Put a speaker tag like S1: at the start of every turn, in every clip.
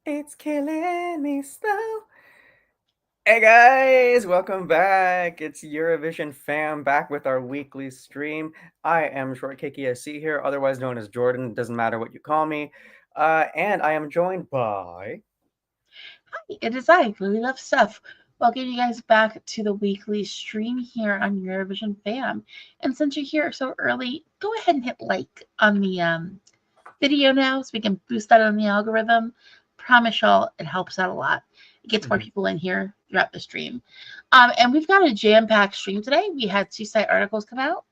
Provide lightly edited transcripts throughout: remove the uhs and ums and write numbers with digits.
S1: It's killing me slow. Hey guys, welcome back. It's Eurovision fam back with our weekly stream. I am Short KKSC here, otherwise known as Jordan. Doesn't matter what you call me. And I am joined by.
S2: Hi, it is I, Really Love Stuff. Welcome you guys back to the weekly stream here on Eurovision Fam. And since you're here so early, go ahead and hit like on the video now so we can boost that on the algorithm. Promise y'all, it helps out a lot. It gets more
S1: Mhm.
S2: people in here throughout the stream. And we've got a jam-packed stream today. We had 2 site articles come out.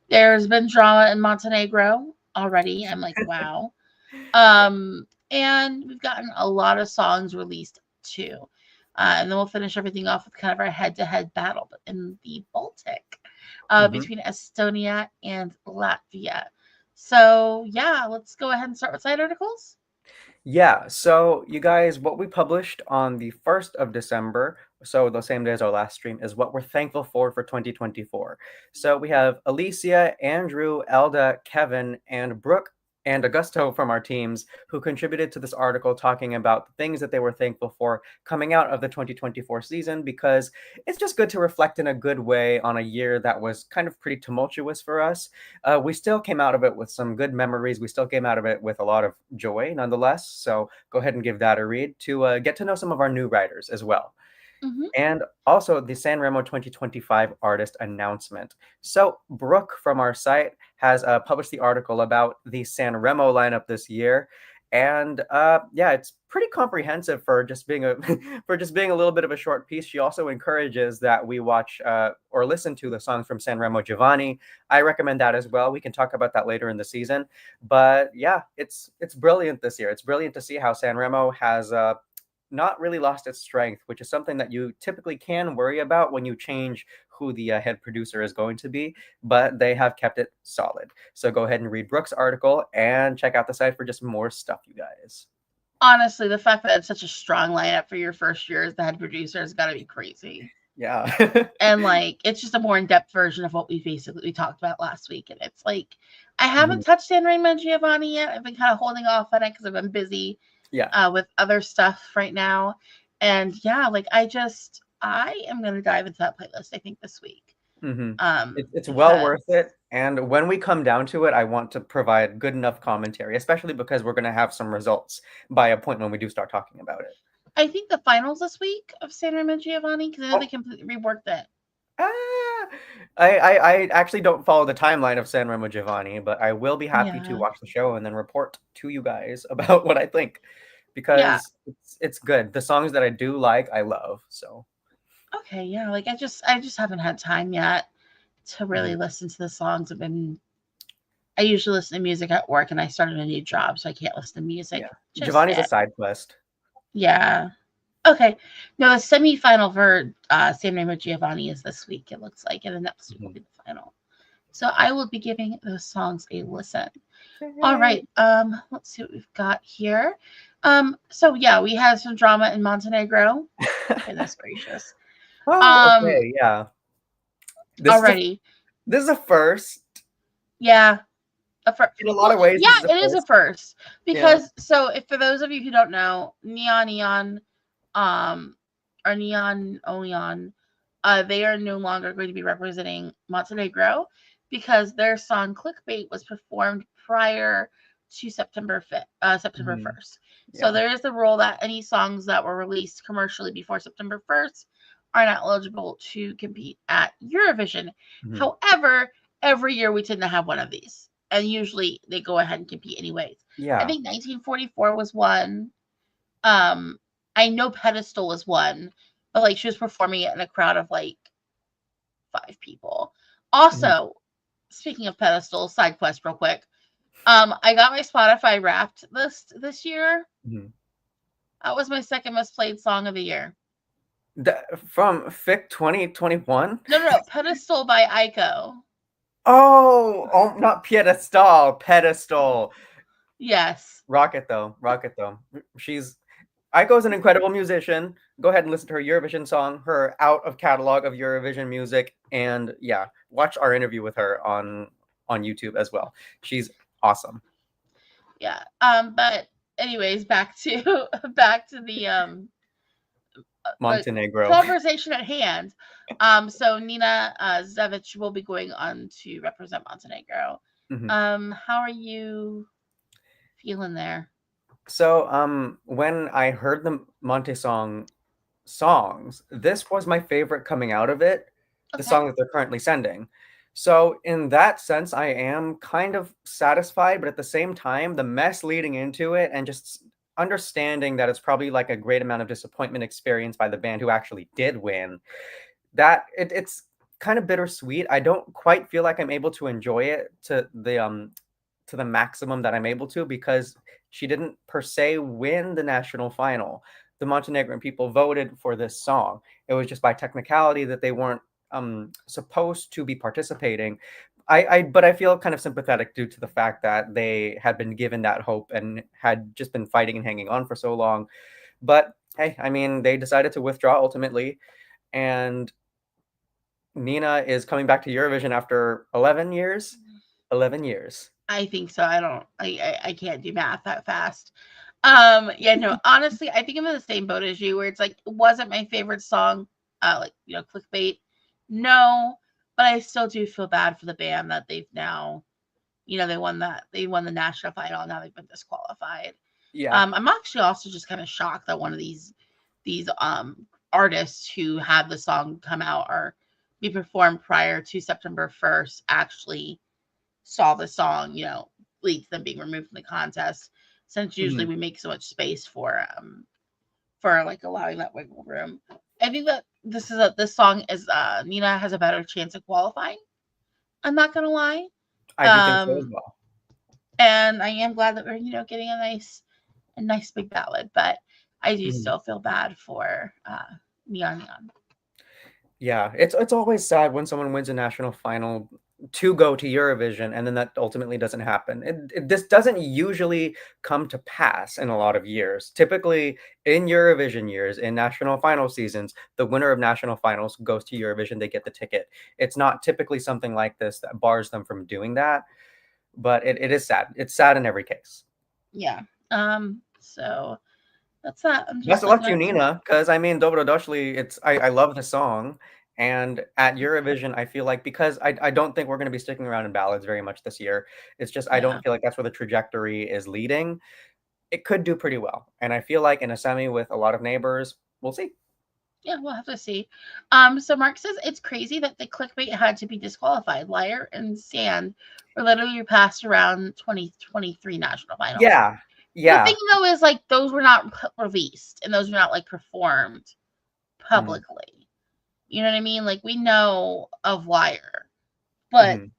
S2: There's been drama in Montenegro already. I'm like, wow. And we've gotten a lot of songs released too. And then we'll finish everything off with kind of our head-to-head battle in the Baltic
S1: Mhm.
S2: between Estonia and Latvia. So yeah, let's go ahead and start with side articles.
S1: Yeah, so you guys, what we published on the 1st of December, so the same day as our last stream, is what we're thankful for 2024. So we have Alicia, Andrew, Elda, Kevin, and Brooke and Augusto from our teams who contributed to this article talking about the things that they were thankful for coming out of the 2024 season because it's just good to reflect in a good way on a year that was kind of pretty tumultuous for us. We still came out of it with some good memories. We still came out of it with a lot of joy, nonetheless. So go ahead and give that a read to get to know some of our new writers as well.
S2: Mm-hmm.
S1: And also the Sanremo 2025 artist announcement. So Brooke from our site has published the article about the Sanremo lineup this year. And yeah, it's pretty comprehensive for just being a for just being a little bit of a short piece. She also encourages that we watch or listen to the songs from Sanremo Giovanni. I recommend that as well. We can talk about that later in the season. But yeah, it's brilliant this year. It's brilliant to see how Sanremo has not really lost its strength, which is something that you typically can worry about when you change who the head producer is going to be, but they have kept it solid. So go ahead and read Brooke's article and check out the site for just more stuff, you guys.
S2: Honestly, the fact that it's such a strong lineup for your first year as the head producer has got to be crazy.
S1: Yeah.
S2: And like, it's just a more in-depth version of what we talked about last week. And it's like, I
S1: Mhm.
S2: haven't touched Sanremo Giovanni yet. I've been kind of holding off on it because I've been busy
S1: Yeah.
S2: with other stuff right now. And yeah, like I am gonna dive into that playlist. I think this week.
S1: hmm it's well
S2: Because
S1: worth it. And when we come down to it, I want to provide good enough commentary, especially because we're going to have some results by a point when we do start talking about it.
S2: I think the finals this week of San Remo Giovanni because I know they
S1: Oh,
S2: completely reworked it.
S1: Ah, I actually don't follow the timeline of San Remo Giovanni, but I will be happy to
S2: Yeah,
S1: watch the show and then report to you guys about what I think
S2: yeah.
S1: because it's good. The songs that I do like, I love. So,
S2: Okay, yeah. Like I just haven't had time yet to really
S1: mhm.
S2: listen to the songs. I usually listen to music at work, and I started a new job, so I can't listen to music
S1: Yeah.
S2: just
S1: Giovanni's a
S2: yet.
S1: side quest.
S2: Yeah. Okay. No, the semifinal for San Remo Giovanni is this week. It looks like, and then next week will
S1: Mhm.
S2: be the final. So I will be giving those songs a listen. All
S1: Yay.
S2: right. Let's see what we've got here. So yeah, we had some drama in Montenegro. Goodness gracious.
S1: Oh,
S2: Um,
S1: okay, yeah. This is a
S2: already.
S1: this is a first.
S2: Yeah.
S1: In a lot
S2: Well,
S1: of ways,
S2: yeah,
S1: this is a
S2: it is a
S1: first.
S2: first
S1: Yeah.
S2: because so if for those of you who don't know, Neon um or Neon Oleon, they are no longer going to be representing Montenegro because their song Clickbait was performed prior to September
S1: Mhm.
S2: 1st. So
S1: Yeah.
S2: there is the rule that any songs that were released commercially before September 1st are not eligible to compete at Eurovision.
S1: Mhm.
S2: However, every year we tend to have one of these. And usually they go ahead and compete anyways. I
S1: Yeah.
S2: think 1944 was one. Um, I know Pedestal was one, but like she was performing it in a crowd of like 5 people.
S1: Mhm.
S2: Also, speaking of Pedestal, side quest real quick. I got my Spotify Wrapped list this year.
S1: Mhm.
S2: That was my second most played song of the year.
S1: From FiK 2021?
S2: No, no, no. Pedestal by Aiko.
S1: Oh, not pedestal, pedestal.
S2: Yes.
S1: Rocket though, rocket though. She's Aiko's an incredible musician. Go ahead and listen to her Eurovision song, her out of catalog of Eurovision music, and yeah, watch our interview with her on YouTube as well. She's awesome.
S2: Yeah. But anyways, back to the
S1: Montenegro.
S2: conversation at hand. So Nina Zevic will be going on to represent Montenegro. How are you feeling there?
S1: So, when I heard the Monte songs, this was my favorite coming out of it, the
S2: Okay.
S1: song that they're currently sending. So, in that sense, I am kind of satisfied, but at the same time, the mess leading into it and just understanding that it's probably like a great amount of disappointment experienced by the band who actually did win, it's kind of bittersweet. I don't quite feel like I'm able to enjoy it to the maximum that I'm able to because she didn't per se win the national final. The Montenegrin people voted for this song. It was just by technicality that they weren't supposed to be participating. But I feel kind of sympathetic due to the fact that they had been given that hope and had just been fighting and hanging on for so long. But hey, I mean, they decided to withdraw ultimately, and Nina is coming back to Eurovision after 11 years. 11 years.
S2: I think so. I can't do math that fast. Yeah, no, honestly, I think I'm in the same boat as you where it's like it wasn't my favorite song, like, clickbait. No, but I still do feel bad for the band that they've now, they won the national final, now they've been disqualified.
S1: Yeah.
S2: I'm actually also just kind of shocked that one of these artists who had the song come out or be performed prior to September 1st actually saw the song, lead to them being removed from the contest. Since usually
S1: Mhm.
S2: we make so much space for like allowing that wiggle room. I think that this song is Nina has a better chance of qualifying. I'm not gonna lie.
S1: I do think so as
S2: Um
S1: well.
S2: and I am glad that we're, getting a nice big ballad, but I do
S1: Mhm.
S2: still feel bad for Neon Neon.
S1: Yeah, it's always sad when someone wins a national final to go to Eurovision, and then that ultimately doesn't happen. This doesn't usually come to pass in a lot of years. Typically, in Eurovision years, in national final seasons, the winner of national finals goes to Eurovision, they get the ticket. It's not typically something like this that bars them from doing that, but it is sad. It's sad in every case.
S2: Yeah. So that's that. I'm
S1: Best
S2: just
S1: of luck
S2: looking
S1: to you,
S2: at
S1: Nina, because I mean, Dobro Došli, I love the song. And at Eurovision, I feel like because I don't think we're going to be sticking around in ballads very much this year. It's just I
S2: yeah.
S1: don't feel like that's where the trajectory is leading. It could do pretty well. And I feel like in a semi with a lot of neighbors, we'll see.
S2: Yeah, we'll have to see. So Mark says it's crazy that the clickbait had to be disqualified. Liar and Sand were literally passed around 2023 national finals.
S1: Yeah.
S2: The thing
S1: Yeah.
S2: though is like those were not released and those were not like performed
S1: Mhm.
S2: publicly. You know what I mean? Like we know of Liar, but
S1: Mhm.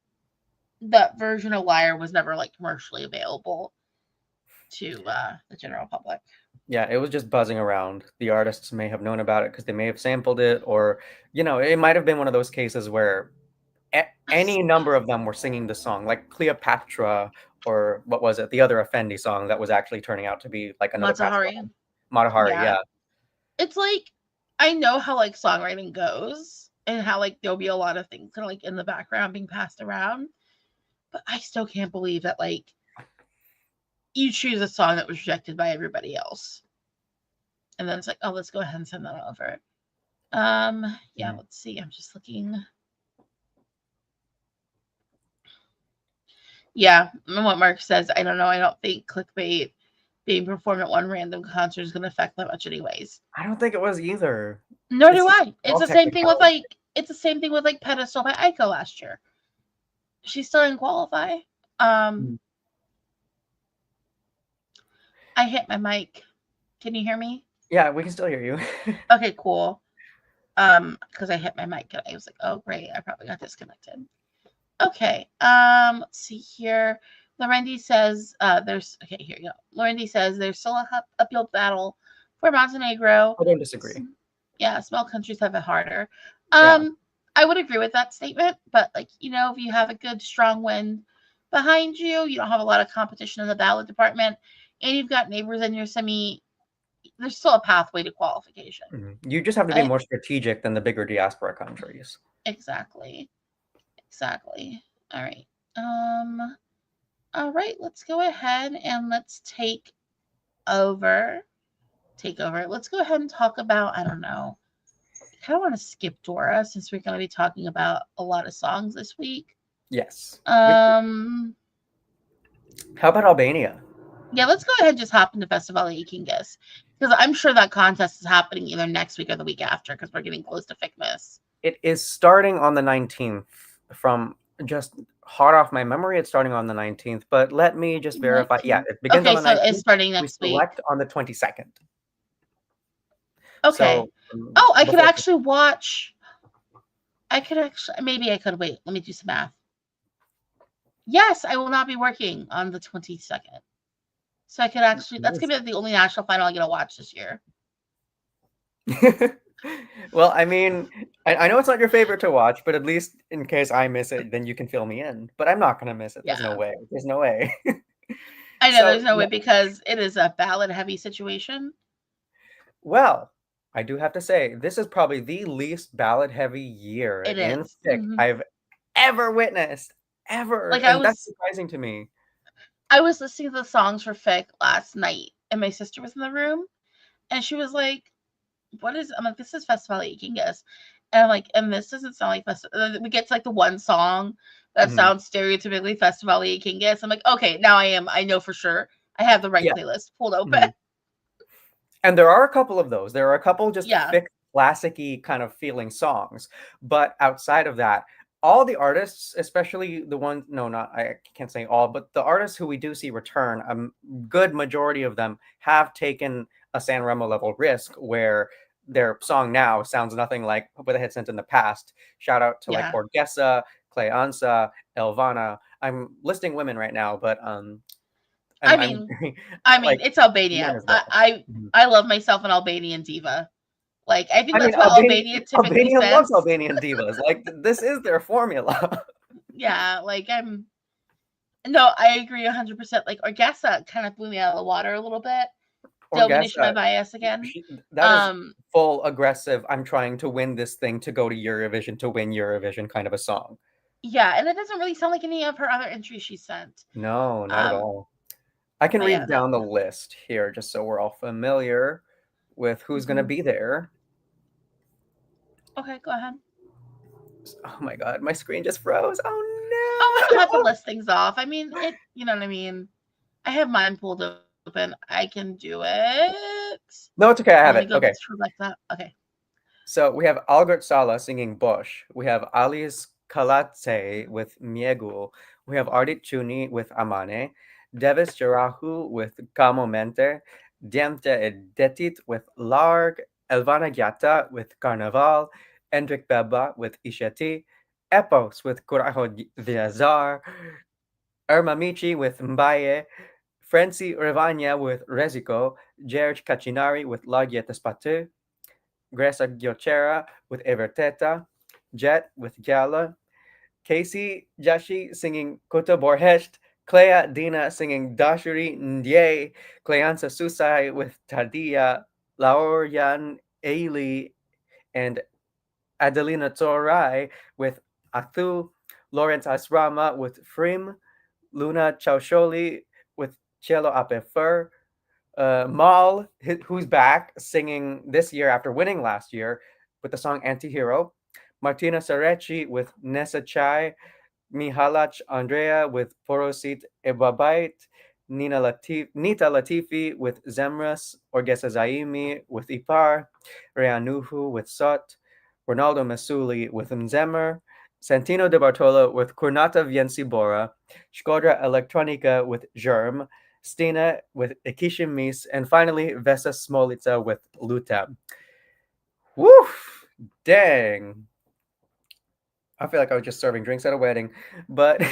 S2: that version of Liar was never like commercially available to the general public.
S1: Yeah, it was just buzzing around. The artists may have known about it because they may have sampled it, or, it might have been one of those cases where any number of them were singing the song, like Cleopatra, or what was it? The other Effendi song that was actually turning out to be like another past
S2: Matahari.
S1: song. Matahari,
S2: Yeah.
S1: yeah.
S2: It's like I know how like songwriting goes and how like there'll be a lot of things kind of like in the background being passed around, but I still can't believe that like you choose a song that was rejected by everybody else, and then it's like, oh, let's go ahead and send that over. Yeah,
S1: Mhm.
S2: let's see. I'm just looking. Yeah, and what Mark says, I don't know. I don't think clickbait being performed at one random concert is going to affect that much, anyways.
S1: I don't think it was either.
S2: Nor do
S1: It's
S2: I. It's
S1: all
S2: the same thing with
S1: technicality.
S2: like it's the same thing with like Pedestal by Aiko last year. She still didn't qualify. Um,
S1: Mhm.
S2: I hit my mic. Can you hear me?
S1: Yeah, we can still hear you.
S2: Okay, cool. Because I hit my mic and I was like, oh great, I probably got disconnected. Okay. Let's see here. Lorendi says there's okay, here you go. Lorendi says there's still a uphill battle for Montenegro.
S1: I don't disagree.
S2: Yeah, small countries have it harder.
S1: Yeah.
S2: Um, I would agree with that statement, but like, if you have a good strong wind behind you, you don't have a lot of competition in the ballot department, and you've got neighbors in your semi, there's still a pathway to qualification.
S1: Mhm. You just have to be
S2: I,
S1: more strategic than the bigger diaspora countries.
S2: exactly. Exactly. All right. All right, let's go ahead and let's take take over. Let's go ahead and talk about, I don't know. I kind of want to skip Dora since we're going to be talking about a lot of songs this week.
S1: Yes.
S2: How
S1: about Albania?
S2: Yeah, let's go ahead and just hop into Festivali Kenges, because I'm sure that contest is happening either next week or the week after, because we're getting close to FiKmas.
S1: It is starting on the 19th. From just hot off my memory, it's starting on the 19th, but let me just verify.
S2: 19th?
S1: Yeah, it begins on the 19th.
S2: It's starting next week.
S1: We select on the 22nd.
S2: Okay. So, I could actually watch. Maybe I could wait. Let me do some math. Yes, I will not be working on the 22nd. So I could actually, that's going to be the only national final I'm going to watch this year.
S1: Well, I mean, I know it's not your favorite to watch, but at least in case I miss it, then you can fill me in. But I'm not going to miss it. There's no way. There's no way.
S2: I know there's no way, because it is a ballad-heavy situation.
S1: Well, I do have to say, this is probably the least ballad-heavy year in FiK I've ever witnessed. Ever. And that's surprising to me.
S2: I was listening to the songs for FiK last night, and my sister was in the room, and she was like, what is, I'm like, this is Festivali Kenges. And I'm like, and this doesn't sound like Festivali. We get to like the one song that sounds stereotypically Festivali Kenges. I'm like, okay, now I know for sure. I have the right playlist pulled open.
S1: And there are a couple of those. There are a couple just FiK classic-y kind of feeling songs. But outside of that, all the artists, especially the ones, I can't say all, but the artists who we do see return, a good majority of them have taken a Sanremo level risk where their song now sounds nothing like what they had sent in the past. Shout out to like Orgesa, Kleansa, Elvana. I'm listing women right now, but
S2: I mean, like, it's Albania. I love myself an Albanian diva. Like, I think that's what Albania typically says.
S1: Loves Albanian divas. Like, this is their formula.
S2: Yeah, like, I agree 100%. Like, Orgesa kind of blew me out of the water a little bit. Diminish my bias again.
S1: That is full aggressive, I'm trying to win this thing to go to Eurovision, to win Eurovision kind of a song.
S2: Yeah, and it doesn't really sound like any of her other entries she sent.
S1: No, not at all. I can read down the list here just so we're all familiar with who's going to be there.
S2: Okay, go ahead.
S1: Oh my god, my screen just froze. Oh no!
S2: Oh, I don't have to list things off. I mean, you know what I mean? I have mine pulled open. I can do it.
S1: No, it's okay. I have it. Okay.
S2: Like that. Okay.
S1: So we have Algert Sala singing Bosch. We have Alice Kalatse with Miegul. We have Ardit Chuni with Amane. Devis Jarahu with Kamomente. Diemte Detit with Larg. Elvana Gyata with Carnaval. Endrik Beba with Isheti. Epos with Kuraho Viazar. Irma Michi with Mbaye. Franci Revanya with Rezico. George Kacinari with Lagieta Spatu. Gresa Giochera with Everteta. Jet with Gyala. Casey Jashi singing Kota Borhesht. Clea Dina singing Dashuri Ndye. Cleansa Susai with Tadia. Laurian Ailey and Adelina Torai with Athu. Lawrence Asrama with Frim. Luna Chausholi with Cielo Apefer. Mal, who's back singing this year after winning last year with the song Antihero. Martina Sarechi with Nessa Chai. Mihalach Andrea with Porosit Ebabait. Nita Latifi with Zemras. Orgesa Zaimi with Ipar. Reanuhu with Sot. Ronaldo Mesuli with Mzemer. Santino de Bartolo with Kurnata Viencibora. Shkodra Electronica with Germ. Stina with Ikishimis, and finally Vesa Smolica with Luta. Woof! Dang. I feel like I was just serving drinks at a wedding. But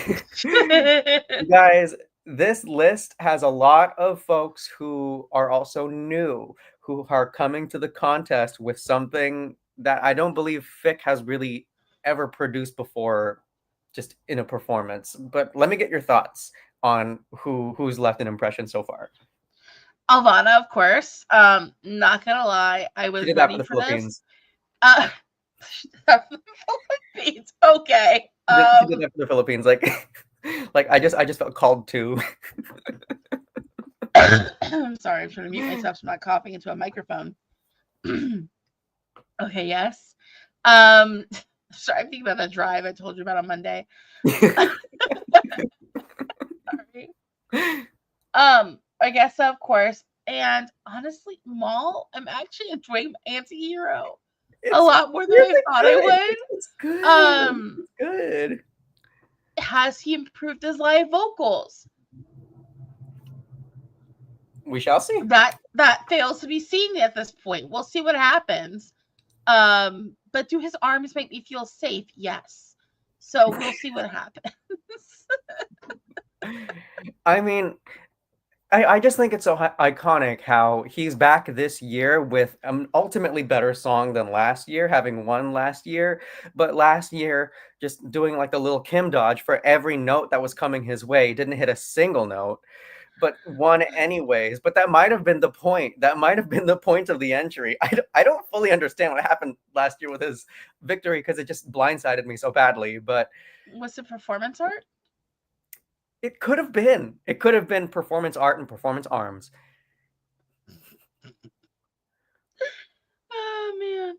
S1: guys, this list has a lot of folks who are also new, who are coming to the contest with something that I don't believe FiK has really ever produced before, just in a performance. But let me get your thoughts on who's left an impression so far.
S2: Alvana, of course. Not gonna lie, I was ready for this. Philippines. Okay.
S1: She did that for the Philippines. Like I just felt called to.
S2: I'm sorry, I'm trying to mute myself so I'm not coughing into a microphone. Okay, yes. Sorry, I'm thinking about that drive I told you about on Monday. Sorry. I guess so, of course. And honestly, Maul, I'm actually enjoying Anti-Hero a lot more than I thought I would.
S1: It's good.
S2: It's
S1: good.
S2: Has he improved his live vocals?
S1: We shall see.
S2: That fails to be seen at this point. We'll see what happens. But do his arms make me feel safe? Yes. So we'll see what happens.
S1: I mean, I just think it's so iconic how he's back this year with an ultimately better song than last year, having won last year. But last year, just doing like the little Kim dodge for every note that was coming his way, didn't hit a single note, but won anyways. But that might have been the point. That might have been the point of the entry. I don't fully understand what happened last year with his victory because it just blindsided me so badly. But
S2: was it performance art?
S1: It could have been. It could have been performance art and performance arms.
S2: Oh, man.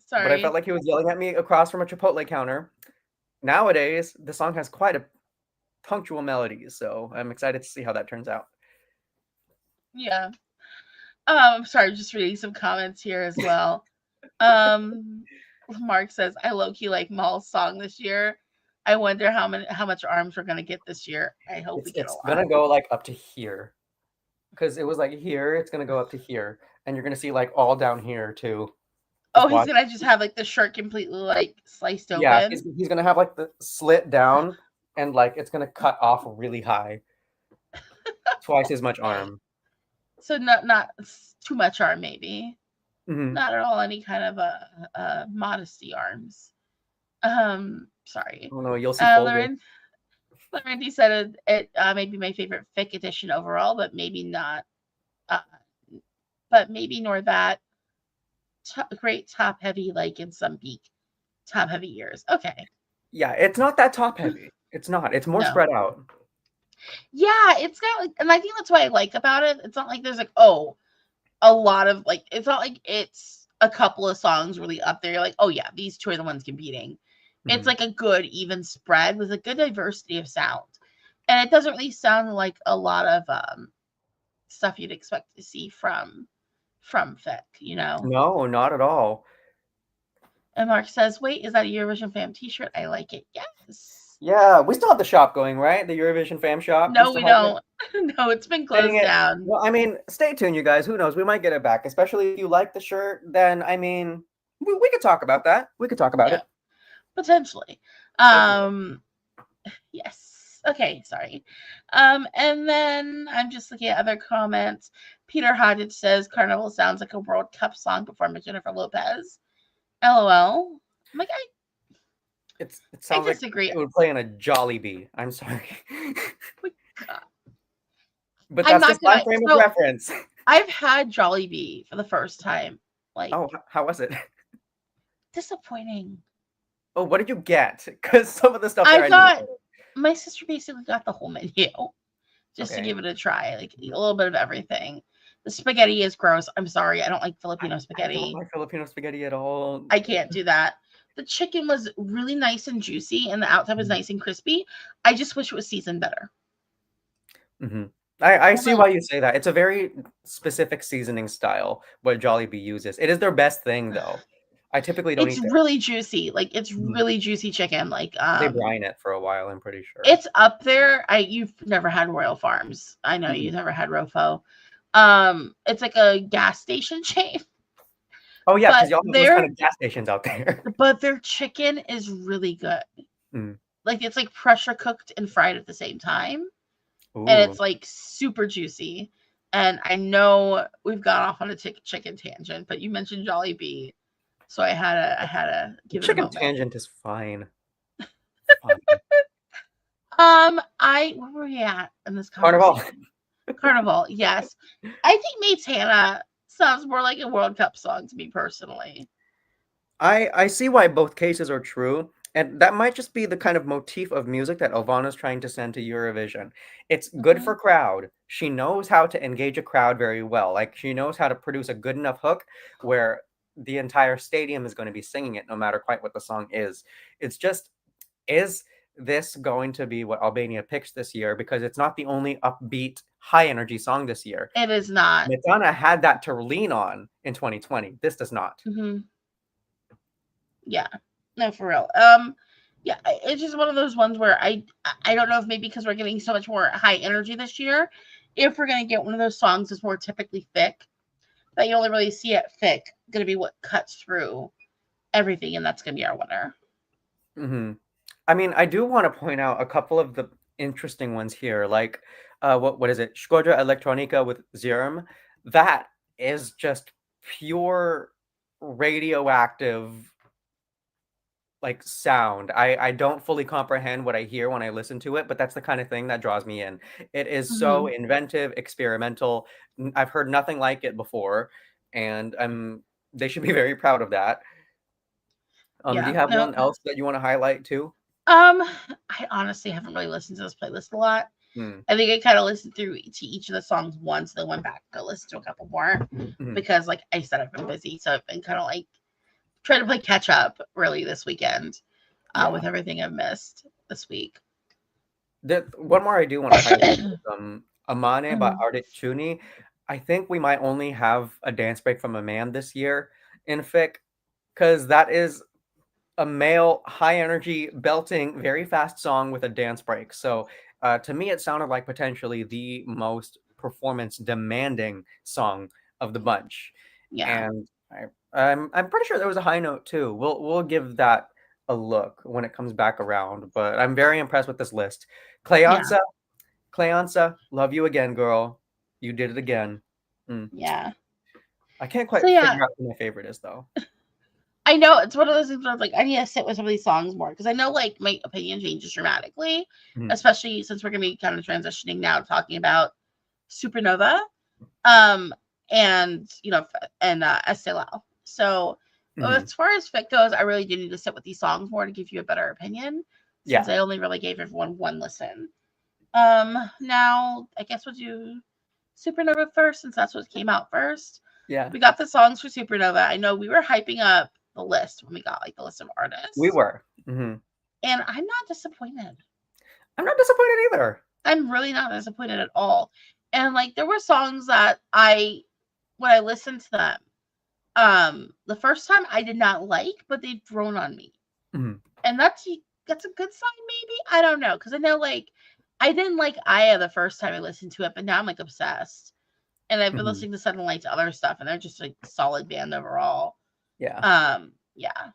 S2: Sorry.
S1: But I felt like he was yelling at me across from a Chipotle counter. Nowadays, the song has quite a punctual melody, so I'm excited to see how that turns out.
S2: Yeah. I'm sorry, just reading some comments here as well. Mark says, I low-key like Maul's song this year. I wonder how much arms we're gonna get this year. I hope we get a lot.
S1: It's gonna go like up to here, because it was like here. It's gonna go up to here, and you're gonna see like all down here too.
S2: Oh, he's gonna just have like the shirt completely like sliced open.
S1: Yeah, he's gonna have like the slit down, and like it's gonna cut off really high, twice as much arm.
S2: So not too much arm, maybe.
S1: Mm-hmm.
S2: Not at all any kind of modesty arms. Sorry.
S1: Oh no, you'll see.
S2: Lorendy said it may be my favorite FiK edition overall, but maybe not. But maybe nor that great top heavy like in some peak top heavy years. Okay.
S1: Yeah, it's not that top heavy. It's not. It's more spread out.
S2: Yeah, it's got like, and I think that's what I like about it. It's not like there's like a lot of like. It's not like it's a couple of songs really up there. You're like, oh yeah, these two are the ones competing. It's like a good even spread with a good diversity of sound. And it doesn't really sound like a lot of stuff you'd expect to see from FiK, you know?
S1: No, not at all.
S2: And Mark says, wait, is that a Eurovision Fam t-shirt? I like it. Yes.
S1: Yeah, we still have the shop going, right? The Eurovision Fam shop?
S2: No, we don't. No, it's been closed down.
S1: Well, I mean, stay tuned, you guys. Who knows? We might get it back. Especially if you like the shirt, then, I mean, we could talk about that. We could talk about it.
S2: Potentially. Yes. Okay, sorry. And then I'm just looking at other comments. Peter Hodge says Carnival sounds like a World Cup song performed by Jennifer Lopez. LOL. I'm like,
S1: it sounds like it would play in a Jollibee. I'm sorry. But that's just my frame of reference.
S2: I've had Jollibee for the first time. Like,
S1: oh, how was it?
S2: Disappointing.
S1: Oh, what did you get? Because some of the stuff
S2: my sister basically got the whole menu just to give it a try, like a little bit of everything. The spaghetti is gross. I'm sorry, I don't like Filipino spaghetti.
S1: I don't like Filipino spaghetti at all.
S2: I can't do that. The chicken was really nice and juicy, and the outside was nice and crispy. I just wish it was seasoned better.
S1: Mm-hmm. I see why you say that. It's a very specific seasoning style what Jollibee uses. It is their best thing, though. I typically don't eat it.
S2: It's really juicy. Like, it's really juicy chicken. Like,
S1: they brine it for a while, I'm pretty sure.
S2: It's up there. You've never had Royal Farms. I know you've never had Rofo. It's like a gas station chain.
S1: Oh, yeah, because y'all have those kind of gas stations out there.
S2: But their chicken is really good. Like, it's like pressure cooked and fried at the same time. Ooh. And it's like super juicy. And I know we've gone off on a chicken tangent, but you mentioned Jollibee. So I had to give it a moment.
S1: Chicken tangent is fine.
S2: Where were we at in this conversation? Carnival, yes. I think Maitana sounds more like a World Cup song to me personally.
S1: I see why both cases are true. And that might just be the kind of motif of music that Elvana's trying to send to Eurovision. It's good
S2: Hmm.
S1: for crowd. She knows how to engage a crowd very well. Like she knows how to produce a good enough hook where the entire stadium is going to be singing it no matter quite what the song is. It's just, is this going to be what Albania picks this year? Because it's not the only upbeat, high energy song this year.
S2: It is not.
S1: Madonna had that to lean on in 2020. This does not.
S2: Hmm. Yeah, no, for real. Yeah, it's just one of those ones where I don't know if maybe because we're getting so much more high energy this year, if we're gonna get one of those songs that's more typically thick that you only really see at FiK, gonna be what cuts through everything, and that's gonna be our winner.
S1: Hmm. I mean, I do want to point out a couple of the interesting ones here, like what is it? Škoda Electronica with Zirm. That is just pure radioactive like sound. I don't fully comprehend what I hear when I listen to it, but that's the kind of thing that draws me in. It is so
S2: Hmm.
S1: inventive, experimental. I've heard nothing like it before, and they should be very proud of that. Do
S2: Yeah,
S1: you have
S2: no.
S1: one else that you want to highlight too?
S2: Um, I honestly haven't really listened to this playlist a lot.
S1: Hmm.
S2: I think I kind of listened through to each of the songs once, then went back to listen to a couple more
S1: Mhm.
S2: because, like I said, I've been busy, so I've been kind of like trying to play catch up really this weekend
S1: Yeah.
S2: with everything I've missed this week.
S1: One more I do want to highlight is Amane by
S2: Mhm.
S1: Ardit Chuni. I think we might only have a dance break from a man this year in FiK because that is a male, high energy, belting, very fast song with a dance break. So to me, it sounded like potentially the most performance demanding song of the bunch.
S2: Yeah,
S1: And I'm pretty sure there was a high note too. We'll give that a look when it comes back around. But I'm very impressed with this list.
S2: yeah,
S1: Cleonsa, Cleonsa, love you again, girl. You did it again. Mm.
S2: yeah.
S1: I can't
S2: So
S1: quite
S2: yeah,
S1: figure out who my favorite is though.
S2: I know it's one of those things where I'm like, I need to sit with some of these songs more because I know like my opinion changes dramatically,
S1: Mhm.
S2: especially since we're gonna be kind of transitioning now to talking about Supernova, um, and Eesti Laul. So
S1: Mhm.
S2: as far as FIC goes, I really do need to sit with these songs more to give you a better opinion, since
S1: Yeah,
S2: I only really gave everyone one listen. Now I guess we'll do Supernova first, since that's what came out first.
S1: yeah,
S2: We got the songs for Supernova. I know we were hyping up the list when we got like the list of
S1: we
S2: artists,
S1: were. Mhm.
S2: and I'm not disappointed.
S1: I'm not disappointed either.
S2: I'm really not disappointed at all. And like there were songs that when I listened to them, the first time I did not like, but they've grown on me.
S1: Mhm.
S2: And that's a good sign, maybe. I don't know, because I know like I didn't like Aya the first time I listened to it, but now I'm like obsessed. And I've been
S1: Mhm.
S2: listening to Sudden Light's other stuff, and they're just like solid band overall.
S1: Yeah.
S2: Yeah,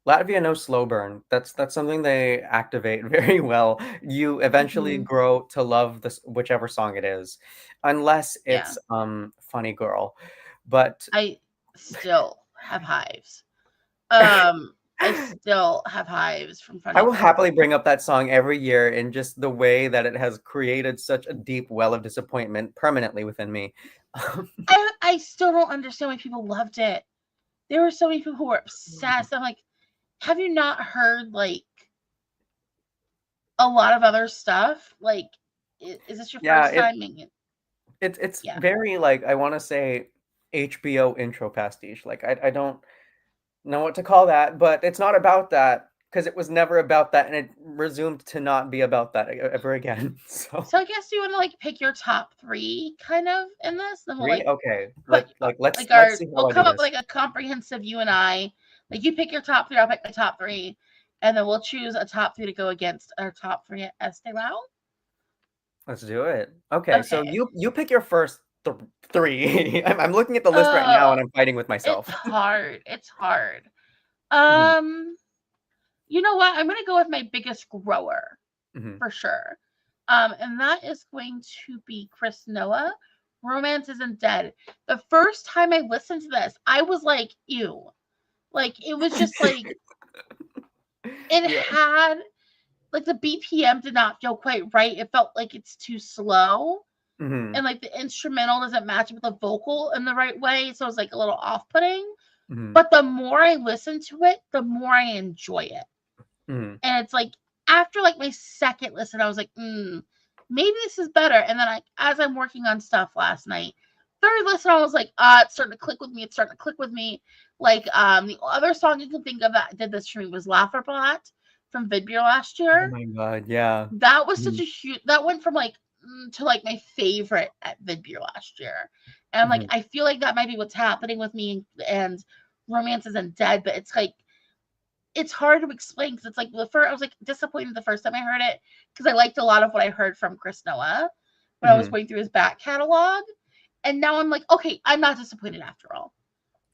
S1: Latvia no slow burn. That's something they activate very well. You eventually
S2: hmm,
S1: grow to love this whichever song it is, unless
S2: yeah.
S1: it's Funny Girl. But
S2: I still have hives. I still have hives from
S1: I
S2: Funny
S1: will
S2: Girl.
S1: happily bring up that song every year in just the way that it has created such a deep well of disappointment permanently within me.
S2: I still don't understand why people loved it. There were so many people who were obsessed. I'm like, have you not heard like a lot of other stuff? Like, is this your
S1: Yeah,
S2: first time making it?
S1: it's
S2: Yeah,
S1: very like I want to say HBO intro pastiche. Like I don't know what to call that, but it's not about that because it was never about that, and it resumed to not be about that ever again. So
S2: so I guess you want to like pick your top three kind of in this, then we'll
S1: three,
S2: like
S1: okay.
S2: put
S1: Like let's
S2: like
S1: let's
S2: our
S1: see how
S2: we'll
S1: I do
S2: come up with
S1: this.
S2: like a comprehensive you and I, like you pick your top three, I'll pick my top three, and then we'll choose a top three to go against our top three at Estee Lauder.
S1: Let's do it. Okay, so
S2: Okay.
S1: you pick your first three. I'm looking at the list right now
S2: Uh
S1: and I'm fighting with
S2: it's
S1: myself.
S2: hard. It's hard.
S1: Mhm,
S2: Um, you know what? I'm gonna go with my biggest grower
S1: mhm.
S2: for sure. And that is going to be Chris Noah. Romance Isn't Dead. The first time I listened to this, I was like, ew. Like it was just like it
S1: Yeah.
S2: had like the BPM did not feel quite right. It felt like it's too slow.
S1: Mhm,
S2: And like the instrumental doesn't match with the vocal in the right way. So it's like a little off putting.
S1: mhm.
S2: But the more I listen to it, the more I enjoy it.
S1: Mhm.
S2: And it's like after like my second listen, I was like, maybe this is better. And then as I'm working on stuff last night, third listen, I was like, it's starting to click with me. It's starting to click with me. Like the other song you can think of that did this for me was Laugherblatt from Vidbeer last
S1: Oh
S2: year.
S1: my god, yeah.
S2: That was such
S1: Mhm.
S2: a huge, that went from like to like my favorite at Vidbeer last year. And I'm like,
S1: Mhm.
S2: I feel like that might be what's happening with me and Romance Isn't Dead, but it's like it's hard to explain because it's like the first I was like disappointed the first time I heard it because I liked a lot of what I heard from Chris Noah when I was
S1: Mhm.
S2: going through his back catalog, and now I'm like, okay, I'm not disappointed after all.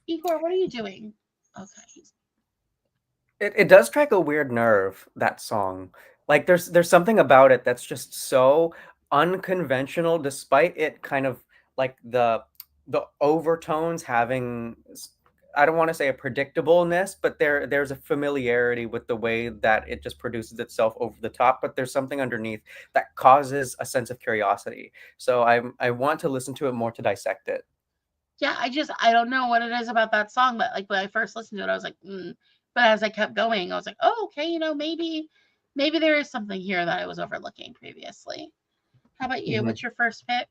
S2: Igor, what are you doing? Okay,
S1: It does strike a weird nerve, that song. Like, there's something about it that's just so unconventional, despite it kind of like the overtones having I don't want to say a predictableness, but there's a familiarity with the way that it just produces itself over the top, but there's something underneath that causes a sense of curiosity. So I want to listen to it more to dissect it.
S2: yeah, I don't know what it is about that song, but like when I first listened to it, I was like, but as I kept going, I was like, oh, okay, maybe there is something here that I was overlooking previously. How about you?
S1: Mhm.
S2: What's your first pick?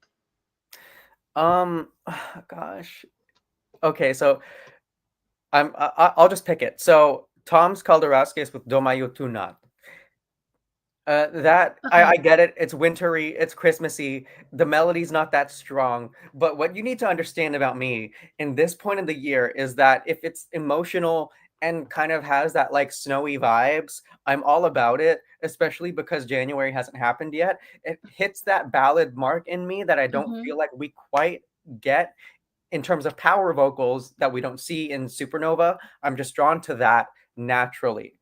S1: Gosh. Okay, so I'll just pick it. So Tom's Kalderaskis with Domayo Tunat. That I
S2: Okay.
S1: get it. It's wintry, it's Christmassy. The melody's not that strong. But what you need to understand about me in this point of the year is that if it's emotional and kind of has that like snowy vibes, I'm all about it, especially because January hasn't happened yet. It hits that ballad mark in me that I don't
S2: Mm-hmm.
S1: feel like we quite get in terms of power vocals that we don't see in Supernova. I'm just drawn to that naturally.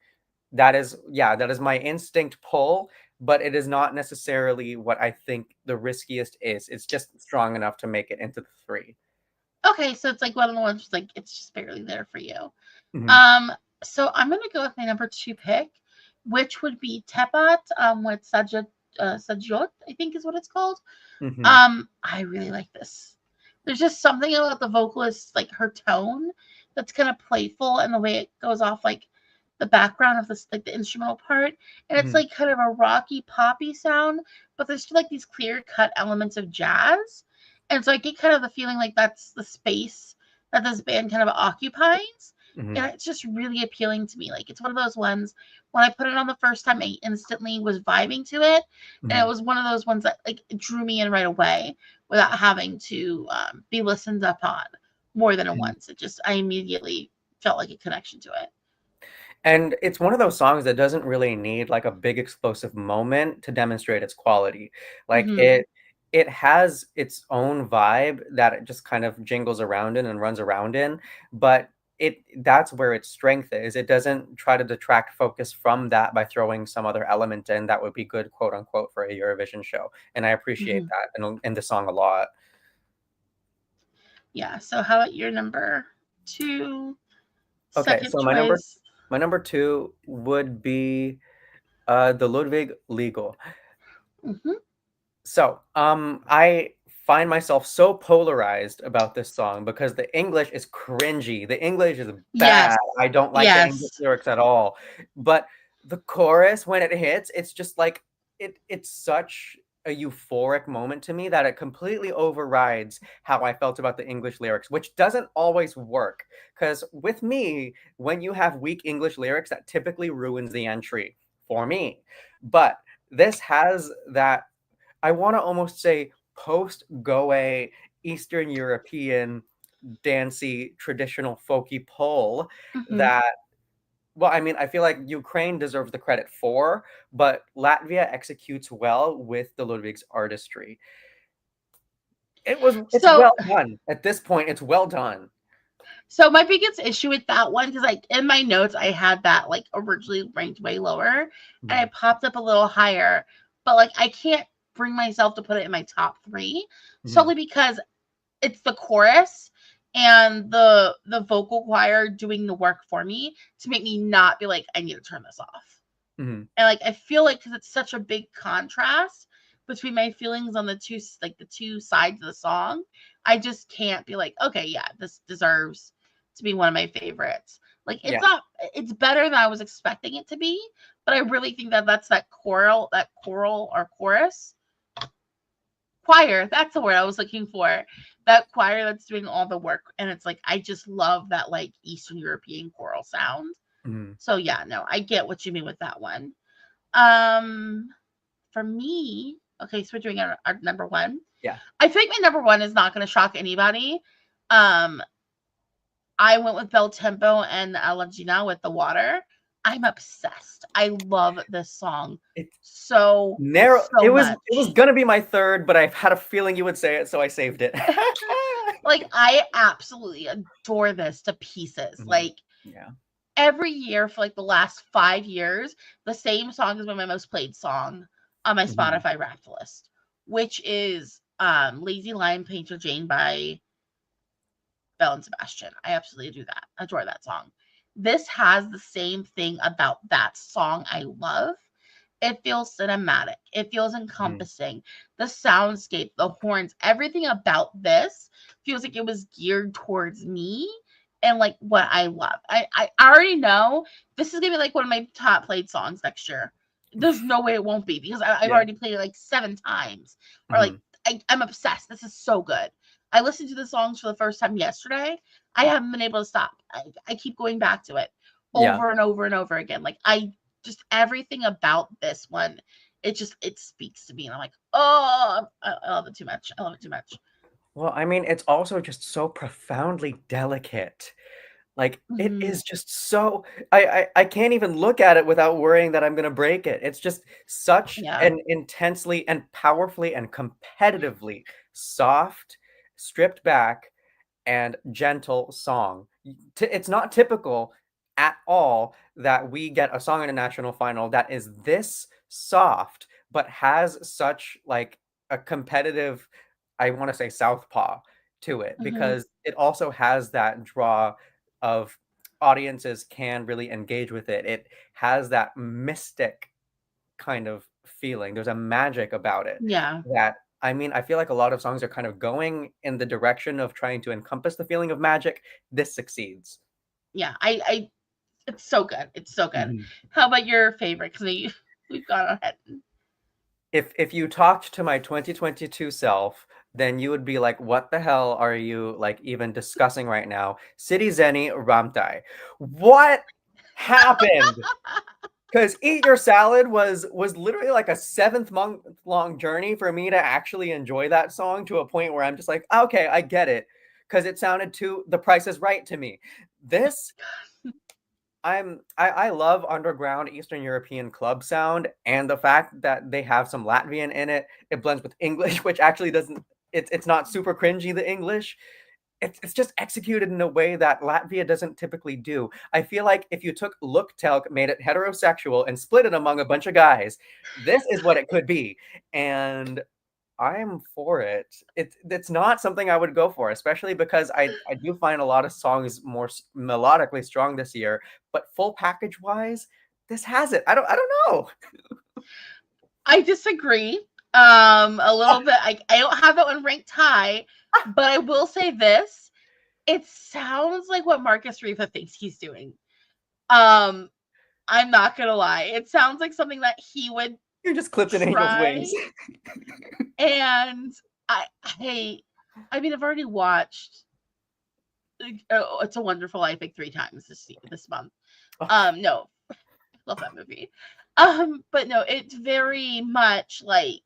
S1: That is, yeah, that is my instinct pull, but it is not necessarily what I think the riskiest is. It's just strong enough to make it into the three.
S2: Okay, so it's like one of the ones like it's just barely there for you.
S1: Hmm.
S2: Um, so I'm gonna go with my number two pick, which would be Tepat with Sajot, I think is what it's called.
S1: Hmm.
S2: I really like this. There's just something about the vocalist, like her tone, that's kind of playful and the way it goes off like the background of this like the instrumental part. And it's
S1: Hmm.
S2: like kind of a rocky poppy sound, but there's still like these clear cut elements of jazz. And so I get kind of the feeling like that's the space that this band kind of occupies.
S1: Hmm.
S2: And it's just really appealing to me. Like it's one of those ones when I put it on the first time, I instantly was vibing to it, and it
S1: Hmm.
S2: was one of those ones that like drew me in right away without having to be listened upon more than
S1: Hmm.
S2: once. It just I immediately felt like a connection to it.
S1: And it's one of those songs that doesn't really need like a big explosive moment to demonstrate its quality. Like
S2: Mm-hmm.
S1: it has its own vibe that it just kind of jingles around in and runs around in, but that's where its strength is. It doesn't try to detract focus from that by throwing some other element in that would be good, quote unquote, for a Eurovision show. And I appreciate
S2: Mm-hmm.
S1: that in the song a lot.
S2: Yeah. So how about your number two,
S1: Okay,
S2: second
S1: so
S2: choice?
S1: my number two would be the Ludwig Legal.
S2: Mm-hmm.
S1: So, I find myself so polarized about this song because the English is cringy. The English is
S2: Yes.
S1: bad. I don't like the English
S2: Yes.
S1: lyrics at all. But the chorus, when it hits, it's just like it's such a euphoric moment to me that it completely overrides how I felt about the English lyrics, which doesn't always work. Because with me, when you have weak English lyrics, that typically ruins the entry for me. But this has that I want to almost say post Goe Eastern European dancey traditional folky pull
S2: Mm-hmm.
S1: that well, I mean, I feel like Ukraine deserves the credit for, but Latvia executes well with the Ludwig's artistry. It's
S2: So
S1: well done. At this point, it's well done.
S2: So my biggest issue with that one, because like in my notes I had that like originally ranked way lower, and I
S1: Mhm.
S2: popped up a little higher, but like I can't bring myself to put it in my top three
S1: Mhm.
S2: solely because it's the chorus and the vocal choir doing the work for me to make me not be like I need to turn this off.
S1: Mhm.
S2: And like I feel like because it's such a big contrast between my feelings on the two sides of the song, I just can't be like, okay, yeah, this deserves to be one of my favorites. Like
S1: Yeah.
S2: it's better than I was expecting it to be, but I really think that's that choral or chorus choir. That's the word I was looking for. That choir that's doing all the work, and it's like I just love that like Eastern European choral sound.
S1: Mhm.
S2: So yeah, no, I get what you mean with that one. Um, for me, okay, so we're doing our number one.
S1: Yeah.
S2: I think my number one is not going to shock anybody. Um, I went with Bel Tempo and La Gina with The Water. I'm obsessed. I love this song
S1: It's
S2: so
S1: narrow. It was
S2: much.
S1: gonna be my third, but I had a feeling you would say it, so I saved it.
S2: Like I absolutely adore this to pieces.
S1: Mhm.
S2: Like
S1: Yeah.
S2: every year for like the last 5 years, the same song has been my most played song on my
S1: Mhm.
S2: Spotify Wrapped list, which is Lazy Lion Painter Jane by Belle and Sebastian. I absolutely do that. Adore that song. This has the same thing about that song I love. It feels cinematic. It feels
S1: Mhm.
S2: encompassing. The soundscape, the horns, everything about this feels like it was geared towards me and like what I love. I already know this is gonna be like one of my top played songs next year. There's no way it won't be because I've
S1: Yeah.
S2: already played it like 7 times. Or like
S1: Mhm.
S2: I'm obsessed. This is so good. I listened to the songs for the first time yesterday. I haven't been able to stop. I keep going back to it
S1: Yeah.
S2: over and over and over again. Like I just everything about this one, it speaks to me, and I'm like, oh, I love it too much. I love it too much.
S1: Well, I mean, it's also just so profoundly delicate. Like, it
S2: Mhm.
S1: is just so I can't even look at it without worrying that I'm gonna break it. It's just such
S2: Yeah,
S1: an intensely and powerfully and competitively soft, stripped back, and gentle song. It's not typical at all that we get a song in a national final that is this soft, but has such like a competitive, I want to say southpaw to it
S2: mhm,
S1: because it also has that draw of audiences can really engage with it. It has that mystic kind of feeling. There's a magic about it
S2: yeah,
S1: that I mean, I feel like a lot of songs are kind of going in the direction of trying to encompass the feeling of magic. This succeeds.
S2: yeah. I it's so good. It's so good.
S1: Mhm.
S2: How about your favorite? Because we've gone ahead.
S1: If you talked to my 2022 self, then you would be like, "What the hell are you like even discussing right now?" City Zeni Ramtai. What happened? Because Eat Your Salad was literally like a 7th month long journey for me to actually enjoy that song to a point where I'm just like, "Okay, I get it," because it sounded too The Price is Right to me. This I love underground Eastern European club sound, and the fact that they have some Latvian in it, it blends with English, which actually doesn't it's not super cringy, the English. It's just executed in a way that Latvia doesn't typically do. I feel like if you took Look Telk, made it heterosexual, and split it among a bunch of guys, this is what it could be. And I'm for it. It's not something I would go for, especially because I do find a lot of songs more melodically strong this year, but full package wise, this has it. I don't know.
S2: I disagree. A little bit. I don't have that one ranked high, but I will say this: it sounds like what Marcus Riva thinks he's doing. Um, I'm not gonna lie. It sounds like something that he would
S1: You're just clipped in angel's wings.
S2: try. And hey, I mean, I've already watched It's a Wonderful Life like 3 times this month. No, I love that movie. But no, it's very much like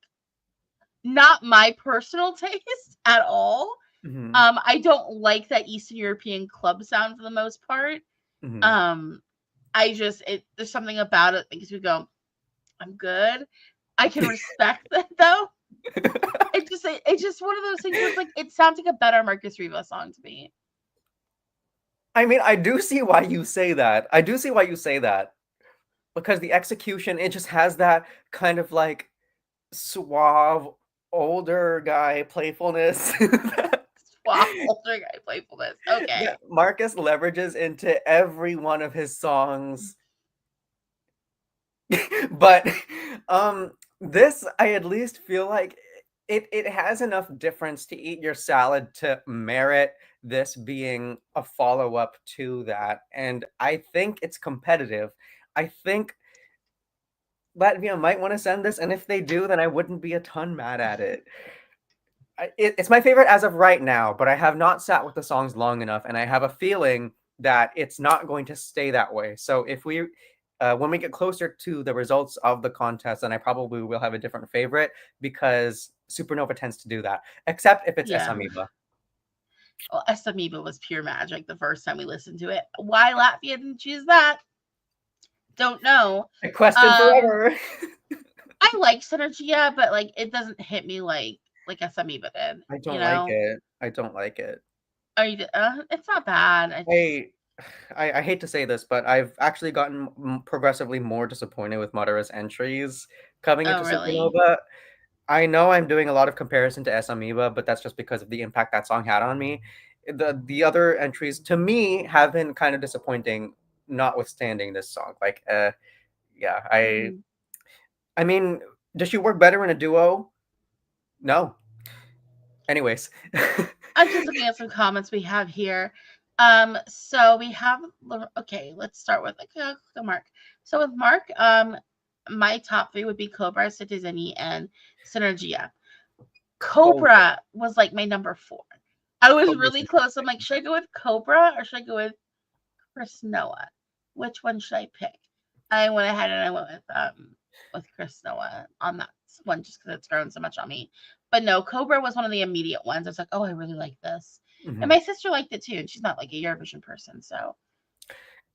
S2: not my personal taste at all.
S1: Mhm,
S2: I don't like that Eastern European club sound for the most part.
S1: mhm.
S2: Um, there's something about it that makes me go, I'm good. I can respect that though. It's just one of those things where it's like it sounds like a better Marcus Riva song to me.
S1: I mean, I do see why you say that. I do see why you say that because the execution, it just has that kind of like suave older guy playfulness
S2: Wow, older guy playfulness.
S1: that
S2: Okay.
S1: Marcus leverages into every one of his songs. But this I at least feel like it has enough difference to eat your salad to merit this being a follow-up to that. And I think it's competitive. I think Latvia might want to send this, and if they do, then I wouldn't be a ton mad at it. It's my favorite as of right now, but I have not sat with the songs long enough, and I have a feeling that it's not going to stay that way. So if we, when we get closer to the results of the contest, then I probably will have a different favorite because Supernova tends to do that, except if it's
S2: Yeah.
S1: Amoeba.
S2: Well, Amoeba was pure magic the first time we listened to it. Why Latvia didn't choose that? Don't know.
S1: A question forever.
S2: I like Synergia, but like it doesn't hit me like Amoeba did.
S1: I
S2: You
S1: don't like
S2: know?
S1: it. I don't like it.
S2: Are you? It's not bad.
S1: I hate to say this, but I've actually gotten progressively more disappointed with Madara's entries coming
S2: Oh
S1: into
S2: really?
S1: Supernova. I know I'm doing a lot of comparison to S Amoeba, but that's just because of the impact that song had on me. The other entries to me have been kind of disappointing, notwithstanding this song. Like, yeah,
S2: Mm.
S1: I mean, does she work better in a duo? No. Anyways,
S2: I'm just looking at some comments we have here. So we have okay. Let's start with Mark. So with Mark, my top three would be Cobra, Citizeni, and Synergia.
S1: Cobra.
S2: Cobra was like my number 4. I was
S1: Cobra's
S2: really close. I'm
S1: interesting.
S2: like, should I go with Cobra or should I go with Chris Noah? Which one should I pick? I went ahead and I went with Chris Noah on that one just because it's grown so much on me. But no, Cobra was one of the immediate ones. I was like, oh, I really like this. And
S1: Mhm.
S2: my sister liked it too, and she's not like a Eurovision person, so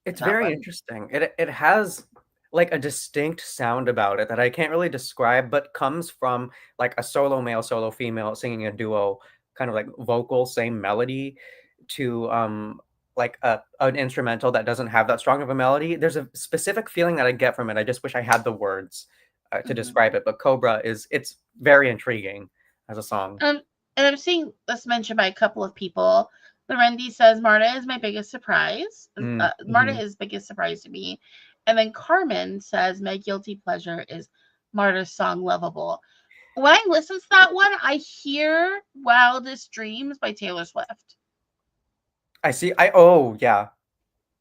S1: It's
S2: that
S1: very
S2: one.
S1: interesting. It has like a distinct sound about it that I can't really describe, but comes from like a solo male, solo female singing a duo, kind of like vocal, same melody, to like an instrumental that doesn't have that strong of a melody. There's a specific feeling that I get from it. I just wish I had the words to
S2: Mhm.
S1: describe it. But Cobra it's very intriguing as a song.
S2: Um, and I'm seeing this mentioned by a couple of people. Lorendi says Marta is my biggest surprise. Marta
S1: Mm-hmm.
S2: is biggest surprise to me. And then Carmen says my guilty pleasure is Marta's song Lovable. When I listen to that one, I hear Wildest Dreams by Taylor Swift.
S1: I see. Oh yeah.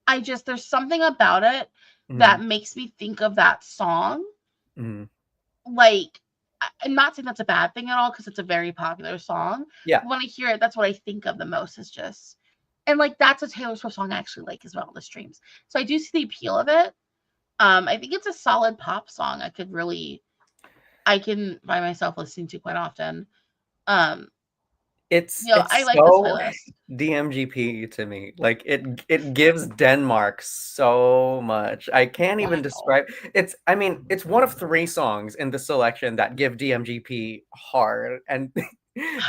S2: There's something about it
S1: Mm-hmm.
S2: that makes me think of that song.
S1: Mm-hmm.
S2: Like, I'm not saying that's a bad thing at all because it's a very popular song.
S1: Yeah.
S2: But when I hear it, that's what I think of the most is just, and like that's a Taylor Swift song I actually like as well, The Streams. So I do see the appeal of it. I think it's a solid pop song. I can find myself listening to quite often. Um, I
S1: It's
S2: like this
S1: so
S2: playlist.
S1: DMGP to me. Like it gives Denmark so much. I can't even
S2: Wow.
S1: describe it's I mean, it's one of 3 songs in the selection that give DMGP hard. And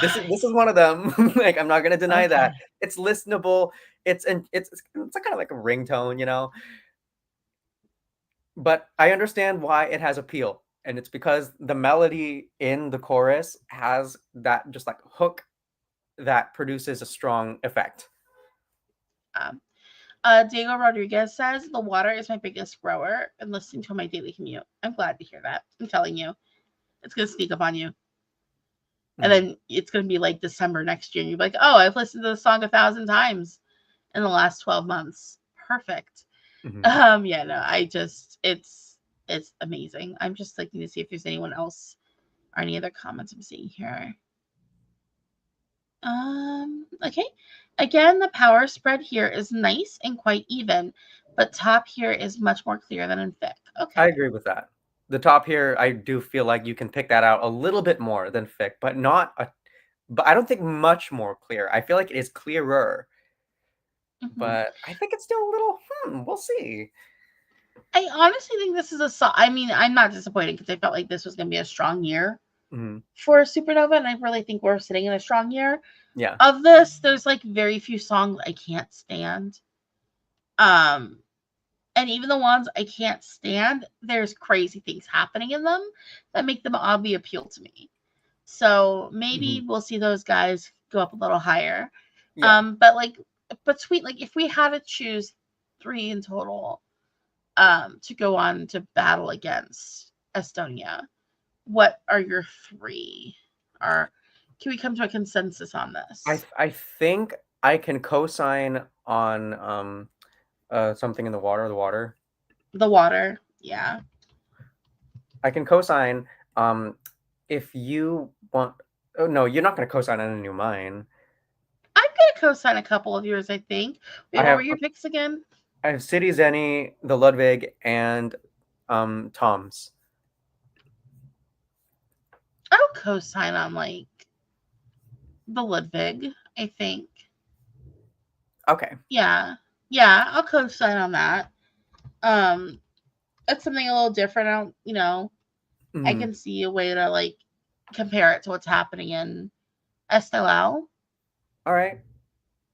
S1: this is one of them. Like I'm not gonna deny that.
S2: Okay.
S1: It's listenable. It's kind of like a ringtone, you know. But I understand why it has appeal. And it's because the melody in the chorus has that just like hook that produces a strong effect.
S2: Um, Diego Rodriguez says the water is my biggest grower and listening to my daily commute. I'm glad to hear that. I'm telling you, it's gonna sneak up on you. And
S1: Mhm,
S2: then it's going to be like December next year. And you're like, oh, I've listened to the song 1,000 times in the last 12 months. Perfect.
S1: mhm.
S2: Yeah, no, it's amazing. I'm just looking to see if there's anyone else or any other comments I'm seeing here. Okay. Again, the power spread here is nice and quite even, but top here is much more clear than in FiK.
S1: I
S2: Okay.
S1: agree with that. The top here, I do feel like you can pick that out a little bit more than FiK, but not a but I don't think much more clear. I feel like it is clearer,
S2: Hmm.
S1: but I think it's still a little, we'll see.
S2: I honestly think this is a song. I mean, I'm not disappointed because I felt like this was going to be a strong year
S1: Mhm.
S2: for Supernova, and I really think we're sitting in a strong year.
S1: Yeah.
S2: Of this, there's like very few songs I can't stand. Um, and even the ones I can't stand, there's crazy things happening in them that make them oddly appeal to me. So maybe
S1: Mhm.
S2: we'll see those guys go up a little higher.
S1: Yeah.
S2: But like between like if we had to choose 3 in total, to go on to battle against Estonia, what are your 3? or can we come to a consensus on this?
S1: I think I can co-sign on something in the water. The water.
S2: The water, yeah.
S1: I can co-sign. If you want. Oh no, you're not going to co-sign on a new mine.
S2: I'm gonna co-sign a couple of yours, I think. Wait,
S1: I
S2: what were
S1: have
S2: your picks again?
S1: I have City Zenny, the Ludwig, and Tom's.
S2: I'll co-sign on like the Ludwig, I think.
S1: Okay.
S2: Yeah. Yeah, I'll co-sign on that. Um it's something a little different. I don't, I
S1: Mhm.
S2: can see a way to like compare it to what's happening in Eesti Laul.
S1: All right.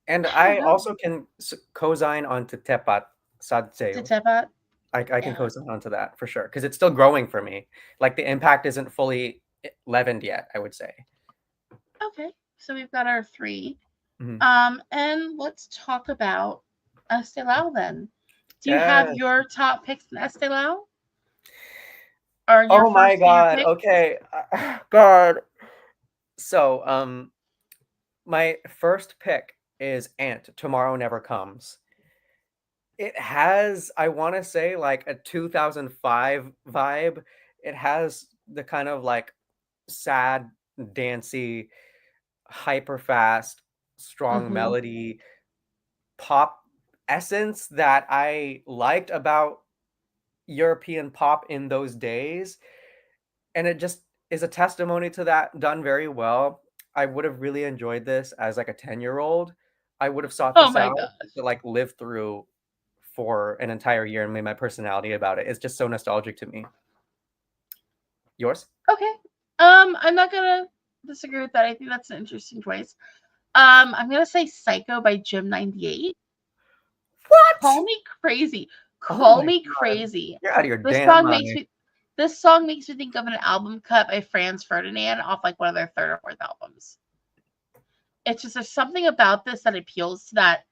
S1: And
S2: I don't
S1: I
S2: know.
S1: also can co-sign onto Tepat Sadseos.
S2: Titebat.
S1: I can
S2: Yeah.
S1: co-sign onto that for sure because it's still growing for me. Like the impact isn't fully leavened yet, I would say.
S2: Okay. So we've got our three.
S1: Mhm.
S2: And let's talk about Eesti Laul then. Do you have
S1: Yes.
S2: your top picks in Eesti Laul? Or your
S1: Oh my
S2: first few
S1: God.
S2: picks?
S1: Okay. God. So, my first pick is Ant. Tomorrow Never Comes. It has, I want to say, like a 2005 vibe. It has the kind of like sad, dancey, hyper fast, strong
S2: Mm-hmm.
S1: melody, pop essence that I liked about European pop in those days. And it just is a testimony to that done very well. I would have really enjoyed this as like a 10-year-old. I would have sought
S2: Oh
S1: this
S2: my
S1: out
S2: gosh.
S1: to like live through for an entire year and made my personality about it. It's just so nostalgic to me. Yours?
S2: Okay. I'm not gonna disagree with that. I think that's an interesting choice. I'm gonna say Psycho by Jim 98.
S1: What?
S2: Call me crazy.
S1: Oh
S2: Call
S1: my
S2: me
S1: god.
S2: crazy.
S1: You're out of your
S2: This
S1: damn
S2: song makes
S1: mind.
S2: me this song makes me think of an album cut by Franz Ferdinand off like one of their third or fourth albums. It's just there's something about this that appeals to that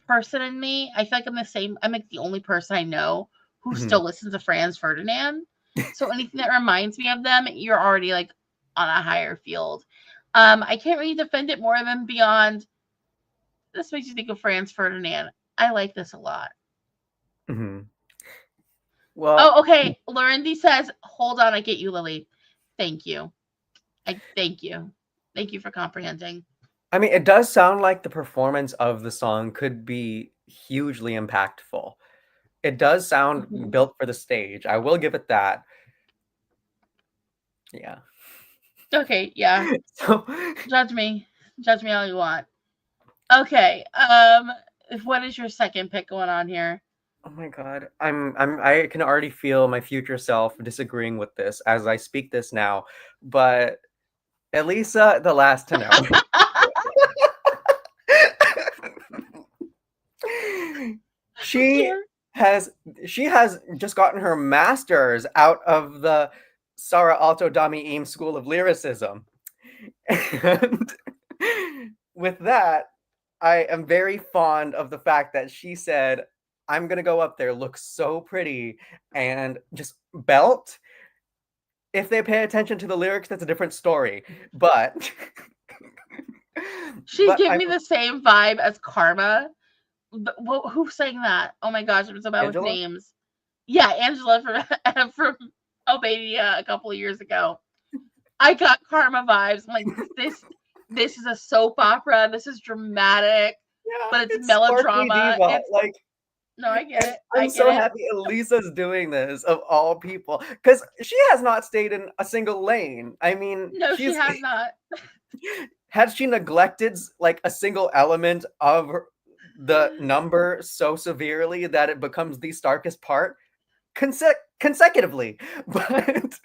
S2: person in me. I feel like I'm like the only person I know who
S1: Mhm.
S2: still listens to Franz Ferdinand. So anything that reminds me of them, you're already like on a higher field. I can't really defend it more than beyond this makes you think of Franz Ferdinand. I like this a lot.
S1: Mhm. Well,
S2: Oh, okay. Lorenzi says, hold on, I get you, Lily. Thank you. I thank you. Thank you for comprehending.
S1: I mean, it does sound like the performance of the song could be hugely impactful. It does sound
S2: Mhm.
S1: built for the stage. I will give it that. Yeah.
S2: Okay, yeah.
S1: So,
S2: Judge me. Judge me all you want. Okay. What is your second pick going on here?
S1: oh my god, I can already feel my future self disagreeing with this as I speak this now. But Elisa, the last to know.
S2: I
S1: she
S2: can't.
S1: has she has just gotten her master's out of the Sara Alto Dami Eames School of Lyricism. And with that, I am very fond of the fact that she said, I'm gonna go up there, look so pretty, and just belt. If they pay attention to the lyrics, that's a different story. But
S2: She
S1: but
S2: gave
S1: I'm
S2: me the same vibe as Karma. Who sang that? Oh my gosh, it was about with
S1: Angela.
S2: names. Yeah, Angela from from Albania a couple of years ago. I got Karma vibes. I'm like, this is a soap opera. This is dramatic,
S1: Yeah,
S2: but it's
S1: it's Sparkly
S2: melodrama.
S1: Diva.
S2: It's
S1: Like,
S2: no, I get
S1: and
S2: it. I
S1: I'm
S2: get
S1: so
S2: it.
S1: happy Elisa's doing this of all people because she has not stayed in a single lane. I mean,
S2: No, she
S1: she's
S2: has not.
S1: had she neglected like a single element of the number so severely that it becomes the starkest part consecutively. But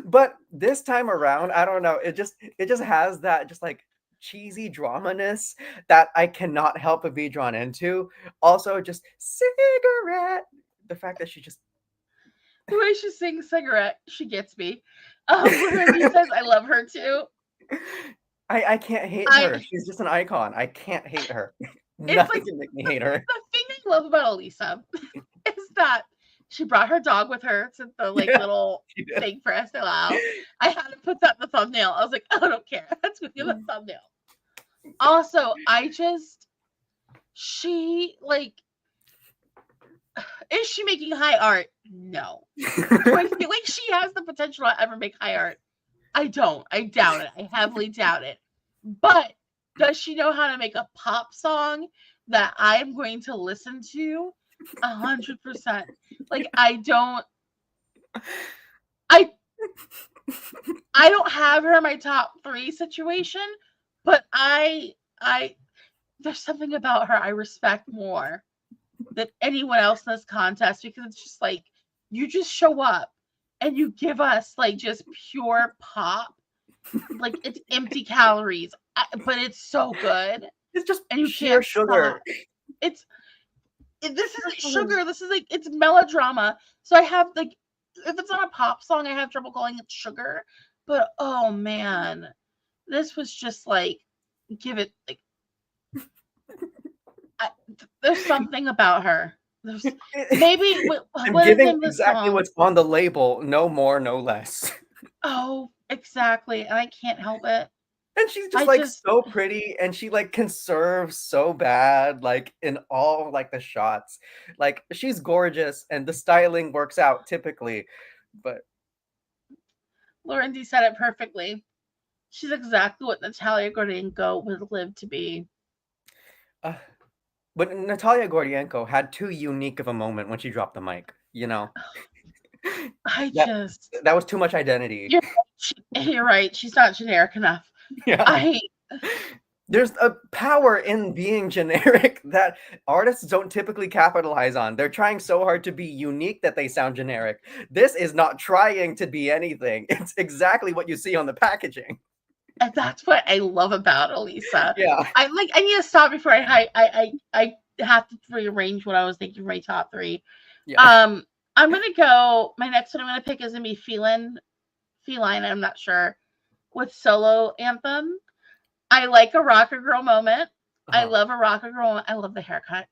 S1: but this time around, I don't know, it just has that just like cheesy dramaness that I cannot help but be drawn into. Also, just cigarette. The fact that she just
S2: The way she sings "Cigarette," she gets me. Lorenzi says I love her too.
S1: I can't hate her.
S2: I
S1: She's just an icon. I can't hate her.
S2: it's
S1: Nothing
S2: like
S1: can make me hate her.
S2: the thing I love about Elisa is that She brought her dog with her to the
S1: Yeah,
S2: little
S1: she did.
S2: thing for Eesti Laul. I had to put that in the thumbnail. I was like, I don't care. That's gonna be the thumbnail. Also, she is she making high art? No. Do I feel like she has the potential to ever make high art? I don't. I doubt it. I heavily doubt it. But does she know how to make a pop song that I am going to listen to? 100%. Like I don't I have her in my top 3 situation, but I there's something about her I respect more than anyone else in this contest because it's just like you just show up and you give us like just pure pop. Like it's empty calories, but it's so good.
S1: It's just
S2: And you
S1: sheer
S2: can't
S1: sugar.
S2: stop. This is like sugar. This is like it's melodrama. So I have like if it's not a pop song, I have trouble calling it sugar. But oh man, this was just like give it like there's something about her. There's maybe
S1: I'm
S2: what is the
S1: giving
S2: name of the
S1: exactly
S2: song?
S1: what's on the label, no more, no less.
S2: Oh, exactly, and I can't help it.
S1: And she's just
S2: I
S1: like
S2: just
S1: so pretty and she like can serve so bad, like in all like the shots. Like she's gorgeous and the styling works out typically. But
S2: Lorenzi said it perfectly. She's exactly what Natalia Gordenko would live to be.
S1: uh, but Natalia Gordienko had too unique of a moment when she dropped the mic, you know.
S2: I
S1: That
S2: just
S1: that was too much identity.
S2: you're right. She's not generic enough.
S1: Yeah.
S2: I
S1: There's a power in being generic that artists don't typically capitalize on. They're trying so hard to be unique that they sound generic. This is not trying to be anything. It's exactly what you see on the packaging.
S2: and that's what I love about Elisa.
S1: Yeah.
S2: I need to stop before I have to rearrange what I was thinking for my top 3.
S1: Yeah.
S2: I'm gonna go. My next one I'm gonna pick is gonna be Feline. I'm not sure with solo anthem. I like a rocker girl moment. I love a rocker girl moment. I love the haircut.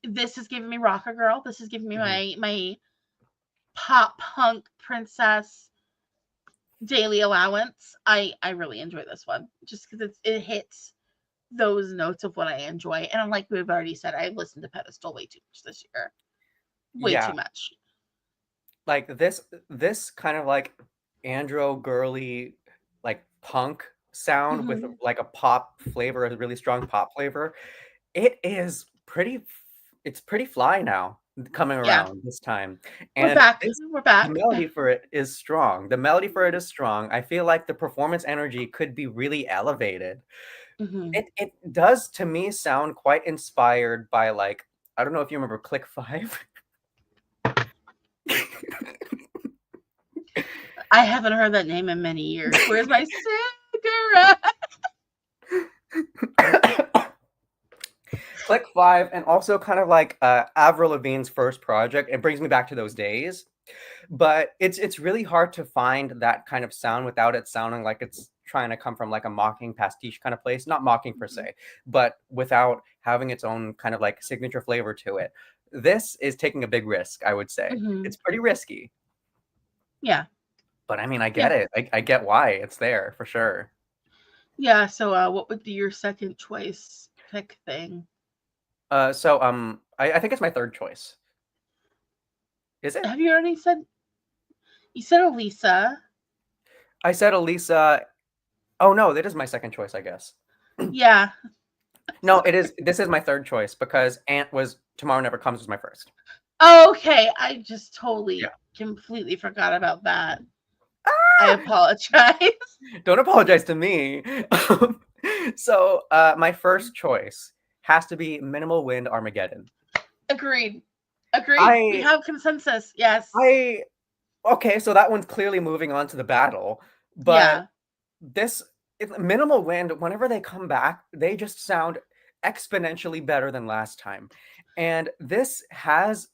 S2: This is giving me rocker girl. This is giving me my pop punk princess daily allowance. I really enjoy this one just because it hits those notes of what I enjoy. And like we've already said, I've listened to Pedestal way too much this year. Way
S1: Yeah.
S2: too much.
S1: Like this kind of like andro girly like punk sound with like a pop flavor, a really strong pop flavor. It's pretty fly now coming
S2: Yeah.
S1: around this time.
S2: We're
S1: And
S2: back.
S1: this
S2: We're back.
S1: the melody for it is strong. The melody for it is strong. I feel like the performance energy could be really elevated. It does to me sound quite inspired by like I don't know if you remember Click 5.
S2: I haven't heard that name in many years. Where's my cigarette?
S1: Click 5 and also kind of like Avril Lavigne's first project. It brings me back to those days. But it's really hard to find that kind of sound without it sounding like it's trying to come from like a mocking pastiche kind of place. Not mocking per se, but without having its own kind of like signature flavor to it. This is taking a big risk, I would say. It's pretty risky.
S2: Yeah.
S1: But I mean, I get it. I get why it's there for sure.
S2: Yeah, so what would be your second choice pick thing?
S1: I think it's my third choice. Is it?
S2: Have you already said? You said Elisa.
S1: I said Elisa. Oh no, that is my second choice, I guess.
S2: Yeah.
S1: No, it is. This is my third choice because Ant was Tomorrow Never Comes was my first.
S2: Okay, I just totally completely forgot about that. I apologize.
S1: Don't apologize to me. So my first choice has to be Minimal Wind Armageddon.
S2: Agreed. We have consensus. Yes.
S1: Okay, so that one's clearly moving on to the battle. But Minimal Wind, whenever they come back, they just sound exponentially better than last time. And this has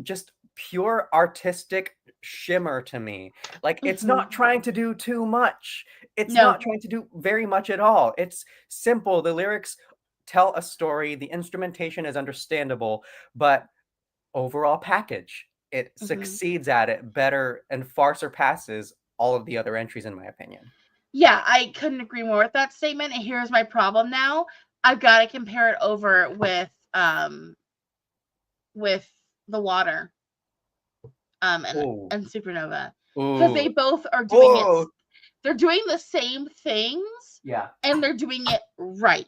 S1: just pure artistic shimmer to me. Like it's not trying to do too much. It's not trying to do very much at all. It's simple. The lyrics tell a story. The instrumentation is understandable, but overall package. It
S2: Mm-hmm.
S1: succeeds at it better and far surpasses all of the other entries, in my opinion.
S2: Yeah, I couldn't agree more with that statement. And here's my problem now. I've got to compare it over with the water and
S1: Ooh.
S2: Supernova, because they
S1: Ooh.
S2: both are doing it.
S1: Oh.
S2: They're doing the same things,
S1: Yeah.
S2: and they're doing it right.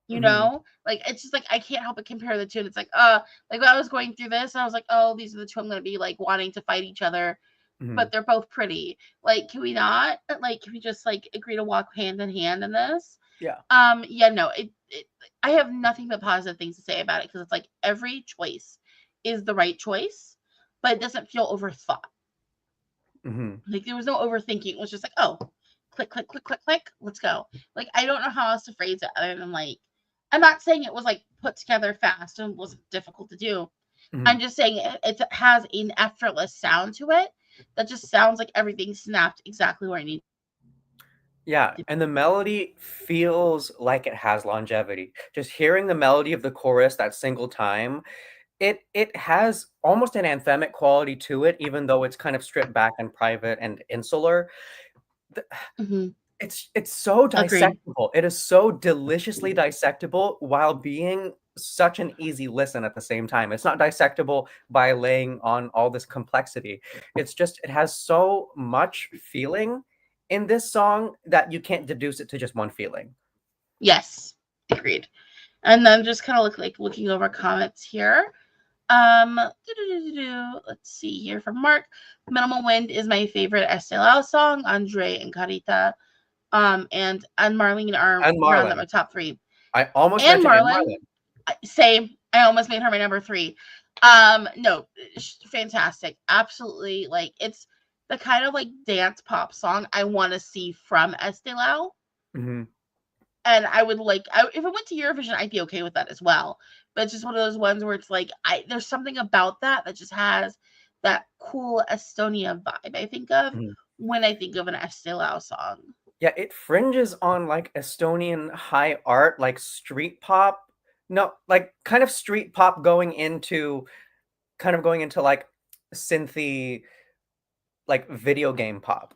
S2: You
S1: Mm-hmm.
S2: know, like it's just like I can't help but compare the two. And it's like like when I was going through this, I was like, oh, these are the two I'm gonna be like wanting to fight each other,
S1: Mm-hmm.
S2: but they're both pretty. Like, can we not? Like, can we just like agree to walk hand in hand in this?
S1: Yeah.
S2: Yeah, no, I have nothing but positive things to say about it because it's like every choice is the right choice, but it doesn't feel overthought.
S1: Mm-hmm.
S2: Like there was no overthinking. It was just like, oh, click, click, click, click, click, let's go. Like I don't know how else to phrase it other than like, I'm not saying it was like put together fast and was difficult to do.
S1: Mm-hmm.
S2: I'm just saying it has an effortless sound to it that just sounds like everything snapped exactly where it needs
S1: Yeah,
S2: to
S1: and the melody feels like it has longevity. Just hearing the melody of the chorus that single time, it has almost an anthemic quality to it, even though it's kind of stripped back and private and insular. The-
S2: be. Mm-hmm.
S1: It's so
S2: Agreed.
S1: dissectable. It is so deliciously dissectable while being such an easy listen at the same time. It's not dissectable by laying on all this complexity. It's just it has so much feeling in this song that you can't deduce it to just one feeling.
S2: Yes, agreed. And then just kind of looking over comments here. Let's see here from Mark. Minimal Wind is my favorite Estee Lauder song. Andre and Carita, and Marlene are
S1: And
S2: round up
S1: Marlon.
S2: my top three.
S1: I almost
S2: And
S1: mentioned and
S2: Marlon,
S1: Marlon.
S2: same. I almost made her my number three. No, fantastic. Absolutely. Like it's the kind of like dance pop song I want to see from Estee Lauder.
S1: Mhm.
S2: And I would like if it went to Eurovision, I'd be okay with that as well. But it's just one of those ones where it's like there's something about that that just has that cool Estonia vibe I think of
S1: Mhm.
S2: when I think of an Estee Lauder song.
S1: Yeah, it fringes on like Estonian high art, like street pop. No, like kind of street pop going into like synthy, like video game pop.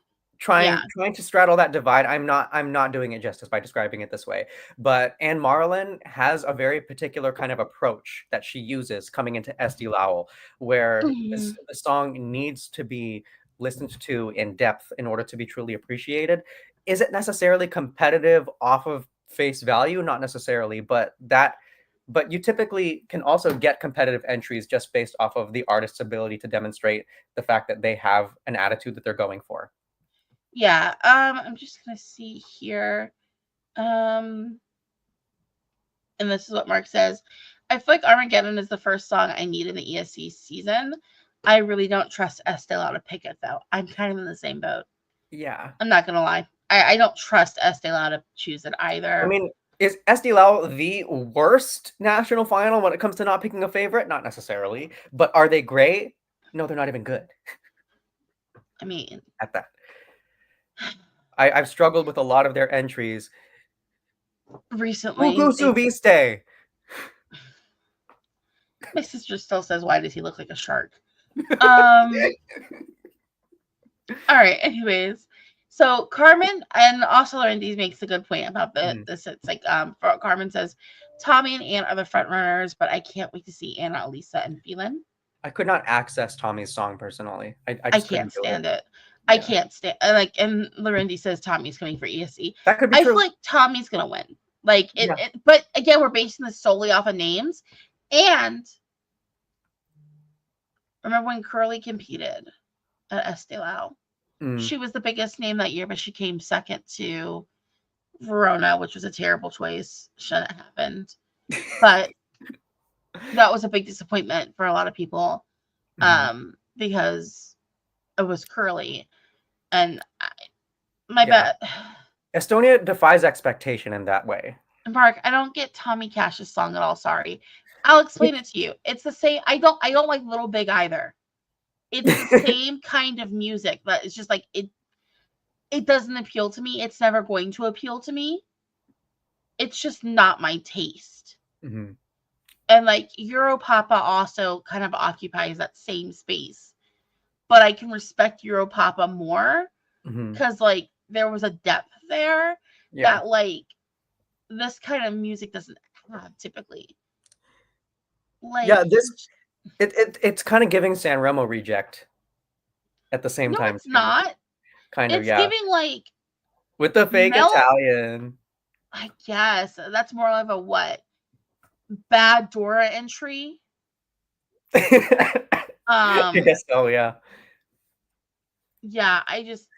S2: Yeah.
S1: Trying to straddle that divide. I'm not doing it justice by describing it this way. But Anne Marlin has a very particular kind of approach that she uses coming into SD Lowell, where
S2: Mhm.
S1: the song needs to be listened to in depth in order to be truly appreciated. Is it necessarily competitive off of face value? Not necessarily, but you typically can also get competitive entries just based off of the artist's ability to demonstrate the fact that they have an attitude that they're going for.
S2: Yeah. I'm just gonna see here. Um, and this is what Mark says. I feel like Armageddon is the first song I need in the ESC season. I really don't trust Estee Lauder to pick it though. I'm kind of in the same boat.
S1: Yeah.
S2: I'm not gonna lie. I don't trust Estee Lauder to choose it
S1: I
S2: either.
S1: mean, is SD Lau the worst national final when it comes to not picking a favorite? Not necessarily. But are they great? No, they're not even good
S2: I mean,
S1: at that. I've struggled with a lot of their entries.
S2: recently
S1: Ugu Suviste.
S2: my sister still says, "Why does he look like a shark?" Um. All right. Anyways, so Carmen and also Lorenzi makes a good point about
S1: Mhm.
S2: this. It's like Carmen says, Tommy and Anne are the front runners, but I can't wait to see Anna, Elisa, and Phelan.
S1: I could not access Tommy's song personally. I
S2: I
S1: just
S2: can't
S1: couldn't do it.
S2: stand it. I
S1: Yeah.
S2: can't stand like. And Lorenzi says Tommy's coming for ESC.
S1: That could be
S2: I feel
S1: true.
S2: like Tommy's gonna win. Like
S1: Yeah.
S2: but again, we're basing this solely off of names. And remember when Curly competed at Estee Lauder?
S1: Mm.
S2: She was the biggest name that year, but she came second to Verona, which was a terrible choice. Shouldn't have happened. But that was a big disappointment for a lot of people
S1: Mhm.
S2: because it was Curly. And my
S1: Yeah.
S2: bet,
S1: Estonia defies expectation in that way.
S2: Mark, I don't get Tommy Cash's song at all. Sorry. I'll explain it to you. It's the same. I don't like Little Big either. It's the same kind of music, but it's just like it doesn't appeal to me. It's never going to appeal to me. It's just not my taste.
S1: Mhm.
S2: And like Europapa also kind of occupies that same space. But I can respect Europapa more because like there was a depth there
S1: Yeah.
S2: that like this kind of music doesn't have typically. Like
S1: Yeah, it's kind of giving Sanremo reject at the same
S2: no,
S1: time
S2: it's
S1: too.
S2: not.
S1: Kind of,
S2: It's
S1: yeah.
S2: giving like
S1: With the fake
S2: Mel.
S1: Italian.
S2: I guess that's more of a what bad Dora entry.
S1: I guess so, yeah.
S2: Yeah, I just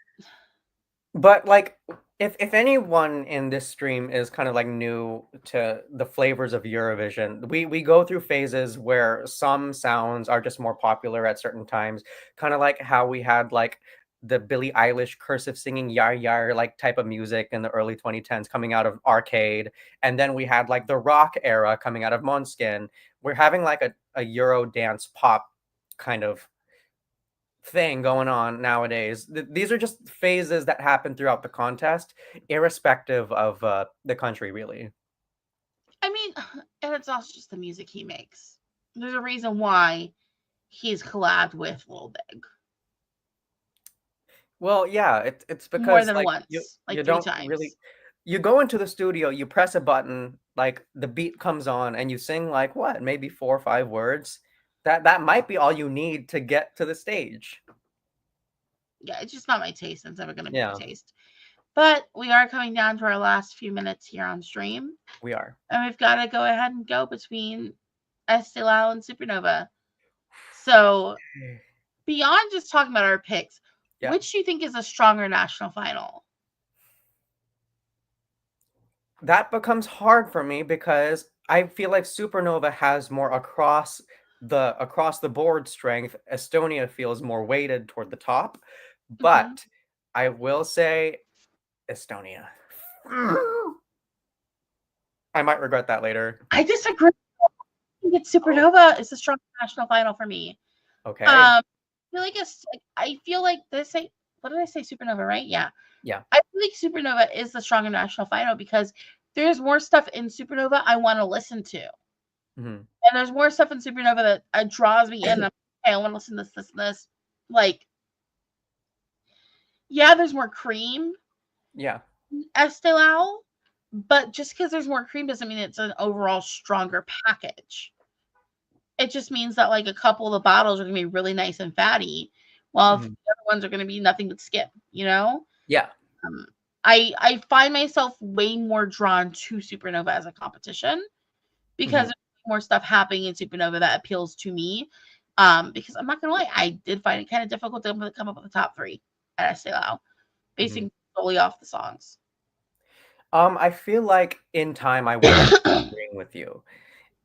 S1: But like if anyone in this stream is kind of like new to the flavors of Eurovision, we go through phases where some sounds are just more popular at certain times, kind of like how we had like the Billie Eilish cursive singing yar yar like type of music in the early 2010s coming out of arcade, and then we had like the rock era coming out of Måneskin. We're having like a Euro dance pop kind of thing going on nowadays. These are just phases that happen throughout the contest, irrespective of the country, really.
S2: I mean, and it's also just the music he makes. There's a reason why he's collabed with Lil Big
S1: Well, yeah, it's
S2: more
S1: because
S2: than
S1: like you
S2: once,
S1: you
S2: like three
S1: don't really
S2: times.
S1: you go into the studio, you press a button, like the beat comes on, and you sing like what, maybe 4 or 5 words. That might be all you need to get to the stage.
S2: Yeah, it's just not my taste. It's never going to be my
S1: Yeah,
S2: taste. But we are coming down to our last few minutes here on stream.
S1: we are.
S2: And we've got to go ahead and go between Eesti Laul and Supernova. So, beyond just talking about our picks,
S1: Yeah.
S2: which do you think is a stronger national final?
S1: That becomes hard for me because I feel like Supernova has more across the board strength. Estonia feels more weighted toward the top,
S2: Mm-hmm.
S1: but I will say Estonia. I might regret that later.
S2: I disagree. I think it's Supernova is the strong national final for me.
S1: Okay.
S2: I feel like I feel like this. What did I say? Supernova, right? Yeah.
S1: Yeah.
S2: I feel like Supernova is the stronger national final because there's more stuff in Supernova I want to listen to,
S1: Hmm.
S2: and there's more stuff in Supernova that draws me in. Okay, I want to listen to this. Like, yeah, there's more cream.
S1: Yeah.
S2: Eesti Laul, but just because there's more cream doesn't mean it's an overall stronger package. It just means that like a couple of the bottles are going to be really nice and fatty, while the
S1: Hmm.
S2: other ones are going to be nothing but skip. You know,
S1: Yeah.
S2: um, I find myself way more drawn to Supernova as a competition because
S1: Hmm.
S2: there's more stuff happening in Supernova that appeals to me. Because I'm not gonna lie, I did find it kind of difficult to come up with the top three at Eesti Laul,
S1: Hmm.
S2: basing solely off the songs.
S1: I feel like in time I will end up agreeing with you.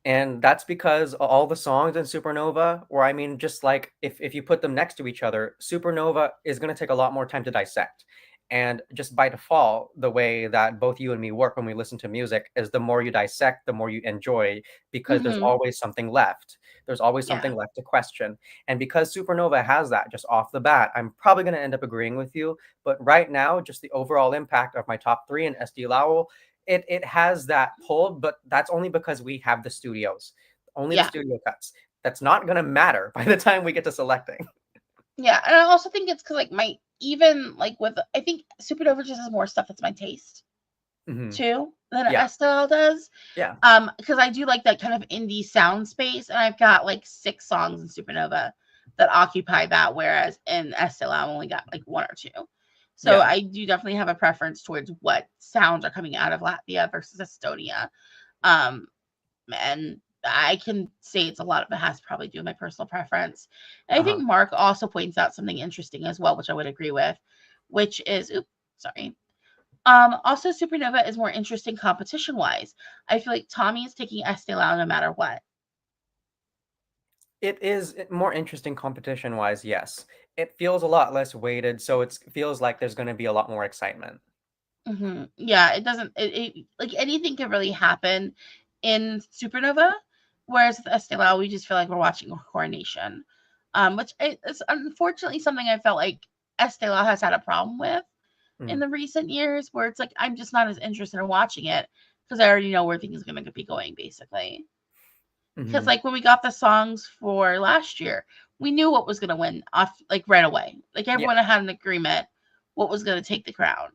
S1: And that's because all the songs in Supernova, or I mean, just like if you put them next to each other, Supernova is going to take a lot more time to dissect. And just by default, the way that both you and me work when we listen to music is the more you dissect, the more you enjoy, because there's
S2: Mm-hmm.
S1: always something left. There's always
S2: Yeah.
S1: something left to question. And because Supernova has that just off the bat, I'm probably going to end up agreeing with you. But right now, just the overall impact of my top three in SD Lowell, it has that pull, but that's only because we have the studios, only the
S2: Yeah.
S1: studio cuts. That's not gonna matter by the time we get to selecting.
S2: Yeah. And I also think it's because like my even like with I think Supernova just has more stuff that's my taste
S1: Hmm.
S2: too than
S1: Yeah,
S2: Estelle does.
S1: yeah.
S2: Because I do like that kind of indie sound space, and I've got like 6 songs in Supernova that occupy that, whereas in Estelle I only got like 1 or 2. So
S1: Yeah.
S2: I do definitely have a preference towards what sounds are coming out of Latvia versus Estonia. Um, and I can say it's a lot of it has to probably do with my personal preference. And I
S1: Uh-huh.
S2: think Mark also points out something interesting as well, which I would agree with, which is, oops, sorry. Also Supernova is more interesting competition wise. I feel like Tommy is taking Estee Lauder no matter what.
S1: It is more interesting competition wise, yes. It feels a lot less weighted, so it feels like there's going to be a lot more excitement.
S2: Mm-hmm. Yeah, it doesn't. It like anything can really happen in Supernova, whereas with Estee Lauder, we just feel like we're watching a coronation, which is unfortunately something I felt like Estee Lauder has had a problem with in
S1: Mm.
S2: the recent years, where it's like I'm just not as interested in watching it because I already know where things are going to be going, basically. Because like when we got the songs for last year, we knew what was going to win off like right away. Like everyone had an agreement what was going to take the crown.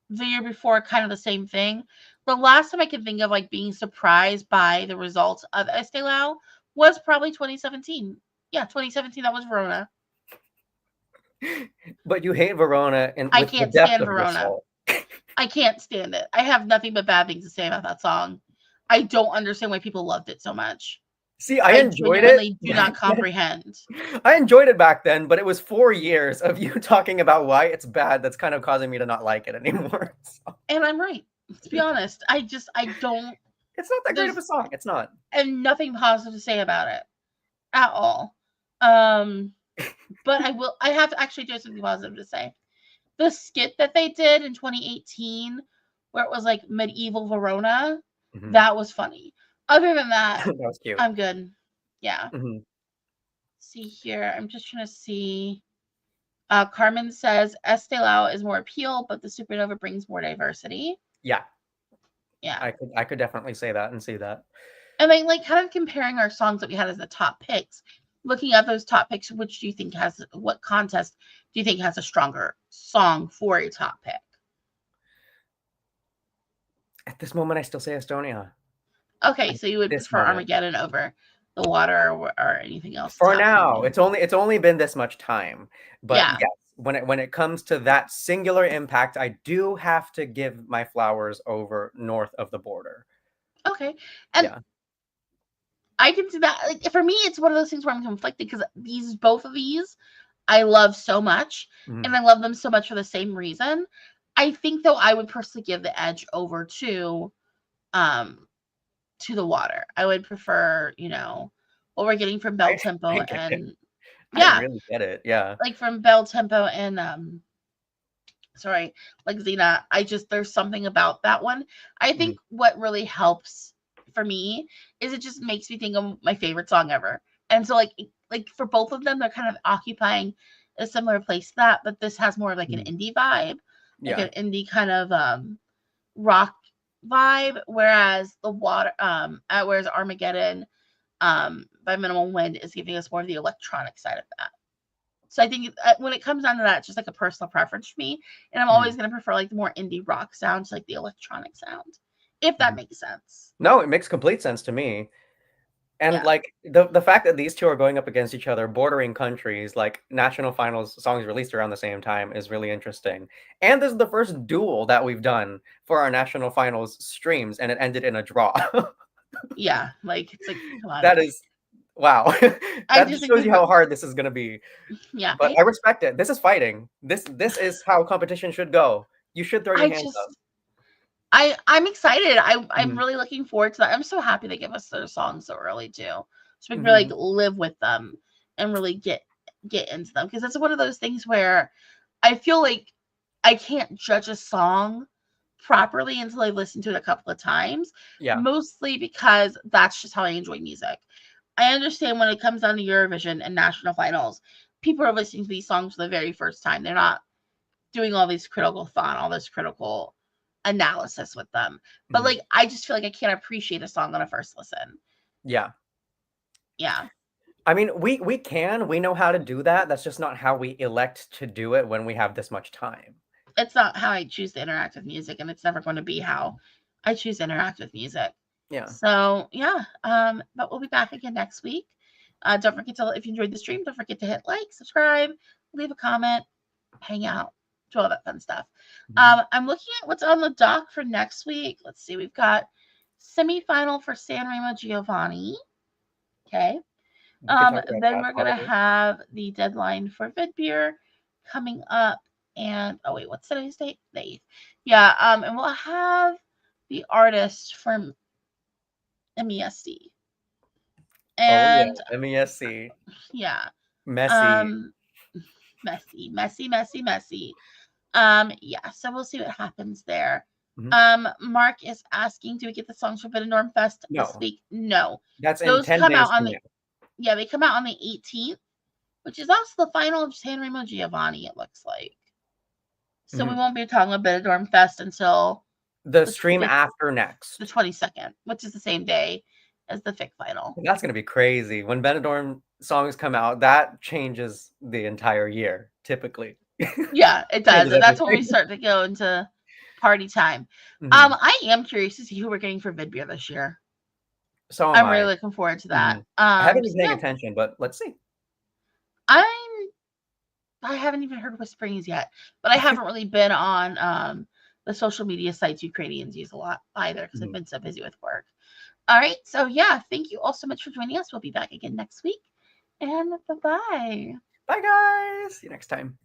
S2: The year before, kind of the same thing. The last time I can think of like being surprised by the results of Eesti Laul was probably 2017. Yeah, 2017. That was Verona.
S1: But you hate Verona
S2: I
S1: with the
S2: can't
S1: depth
S2: stand
S1: of your
S2: Verona.
S1: soul.
S2: I can't stand it. I have nothing but bad things to say about that song. I don't understand why people loved it so much.
S1: See, I enjoyed it.
S2: Do not comprehend.
S1: I enjoyed it back then, but it was 4 years of you talking about why it's bad that's kind of causing me to not like it anymore. So.
S2: And I'm right. Let's be honest. I don't.
S1: It's not that great of a song. It's not.
S2: And nothing positive to say about it at all. But I have to actually do something positive to say. The skit that they did in 2018, where it was like medieval Verona, that was funny. Other than that,
S1: that was cute.
S2: I'm good. Yeah. See here. I'm just trying to see. Carmen says Eesti Laul is more appeal, but the Supernova brings more diversity.
S1: Yeah.
S2: Yeah.
S1: I could definitely say that and see that.
S2: And then like kind of comparing our songs that we had as the top picks, looking at those top picks, what contest do you think has a stronger song for a top pick?
S1: At this moment, I still say Estonia.
S2: Okay, so you would prefer Armageddon over The Water or anything else?
S1: For now, it's only been this much time, but yes, when it comes to that singular impact, I do have to give my flowers over north of the border.
S2: Okay, and I can see that. Like for me, it's one of those things where I'm conflicted because both of these, I love so much, and I love them so much for the same reason. I think though I would personally give the edge over to The Water. I would prefer, what we're getting from Bel Tempo and
S1: I really get it. Yeah.
S2: Like from Bel Tempo and like Xena. There's something about that one. I think what really helps for me is it just makes me think of my favorite song ever. And so like for both of them, they're kind of occupying a similar place to that, but this has more of like an indie vibe. Like an indie kind of rock vibe, whereas whereas Armageddon by Minimal Wind is giving us more of the electronic side of that. So I think when it comes down to that, it's just like a personal preference for me, and I'm always going to prefer like the more indie rock sound to like the electronic sound, if that makes sense.
S1: No, it makes complete sense to me. And like the fact that these two are going up against each other, bordering countries, like national finals songs released around the same time is really interesting. And this is the first duel that we've done for our national finals streams, and it ended in a draw.
S2: Yeah, like it's like come on.
S1: That is wow. That just shows you how hard this is gonna be.
S2: Yeah.
S1: But I respect it. This is fighting. This is how competition should go. You should throw your hands up.
S2: I'm excited. I'm really looking forward to that. I'm so happy they give us their songs so early too, so we can really live with them and really get into them, because it's one of those things where I feel like I can't judge a song properly until I listen to it a couple of times.
S1: Yeah.
S2: Mostly because that's just how I enjoy music. I understand when it comes down to Eurovision and national finals, people are listening to these songs for the very first time. They're not doing all these critical thought, all this critical analysis with them. But like I just feel like I can't appreciate a song on a first listen.
S1: Yeah.
S2: Yeah.
S1: I mean, we know how to do that. That's just not how we elect to do it when we have this much time.
S2: It's not how I choose to interact with music, and it's never going to be how I choose to interact with music.
S1: Yeah.
S2: So yeah. But we'll be back again next week. Don't forget to, if you enjoyed the stream, don't forget to hit like, subscribe, leave a comment, hang out, do all that fun stuff. I'm looking at what's on the dock for next week. Let's see. We've got semifinal for Sanremo Giovanni. Okay. Then we're going to have the deadline for Vidbeer coming up. And, oh wait, what's today's date? The 8th. Yeah. And we'll have the artist from MESC. And
S1: MESC.
S2: Yeah.
S1: Messy.
S2: Messy. Yeah, so we'll see what happens there. Mark is asking, do we get the songs for Benidorm Fest this week? No.
S1: That's those in 10 days from now.
S2: Yeah, they come out on the 18th, which is also the final of Sanremo Giovanni, it looks like. So we won't be talking about Benidorm Fest until
S1: The stream after next.
S2: The 22nd, which is the same day as the FiK final.
S1: That's going to be crazy. When Benidorm songs come out, that changes the entire year, typically.
S2: Yeah, it does. And that's when we start to go into party time. I am curious to see who we're getting for Vidbeer this year.
S1: So
S2: I'm really looking forward to that.
S1: I haven't been paying attention, but let's see.
S2: I haven't even heard whisperings yet, but I haven't really been on the social media sites Ukrainians use a lot either because I've been so busy with work. All right. So yeah, thank you all so much for joining us. We'll be back again next week. And bye-bye.
S1: Bye, guys. See you next time.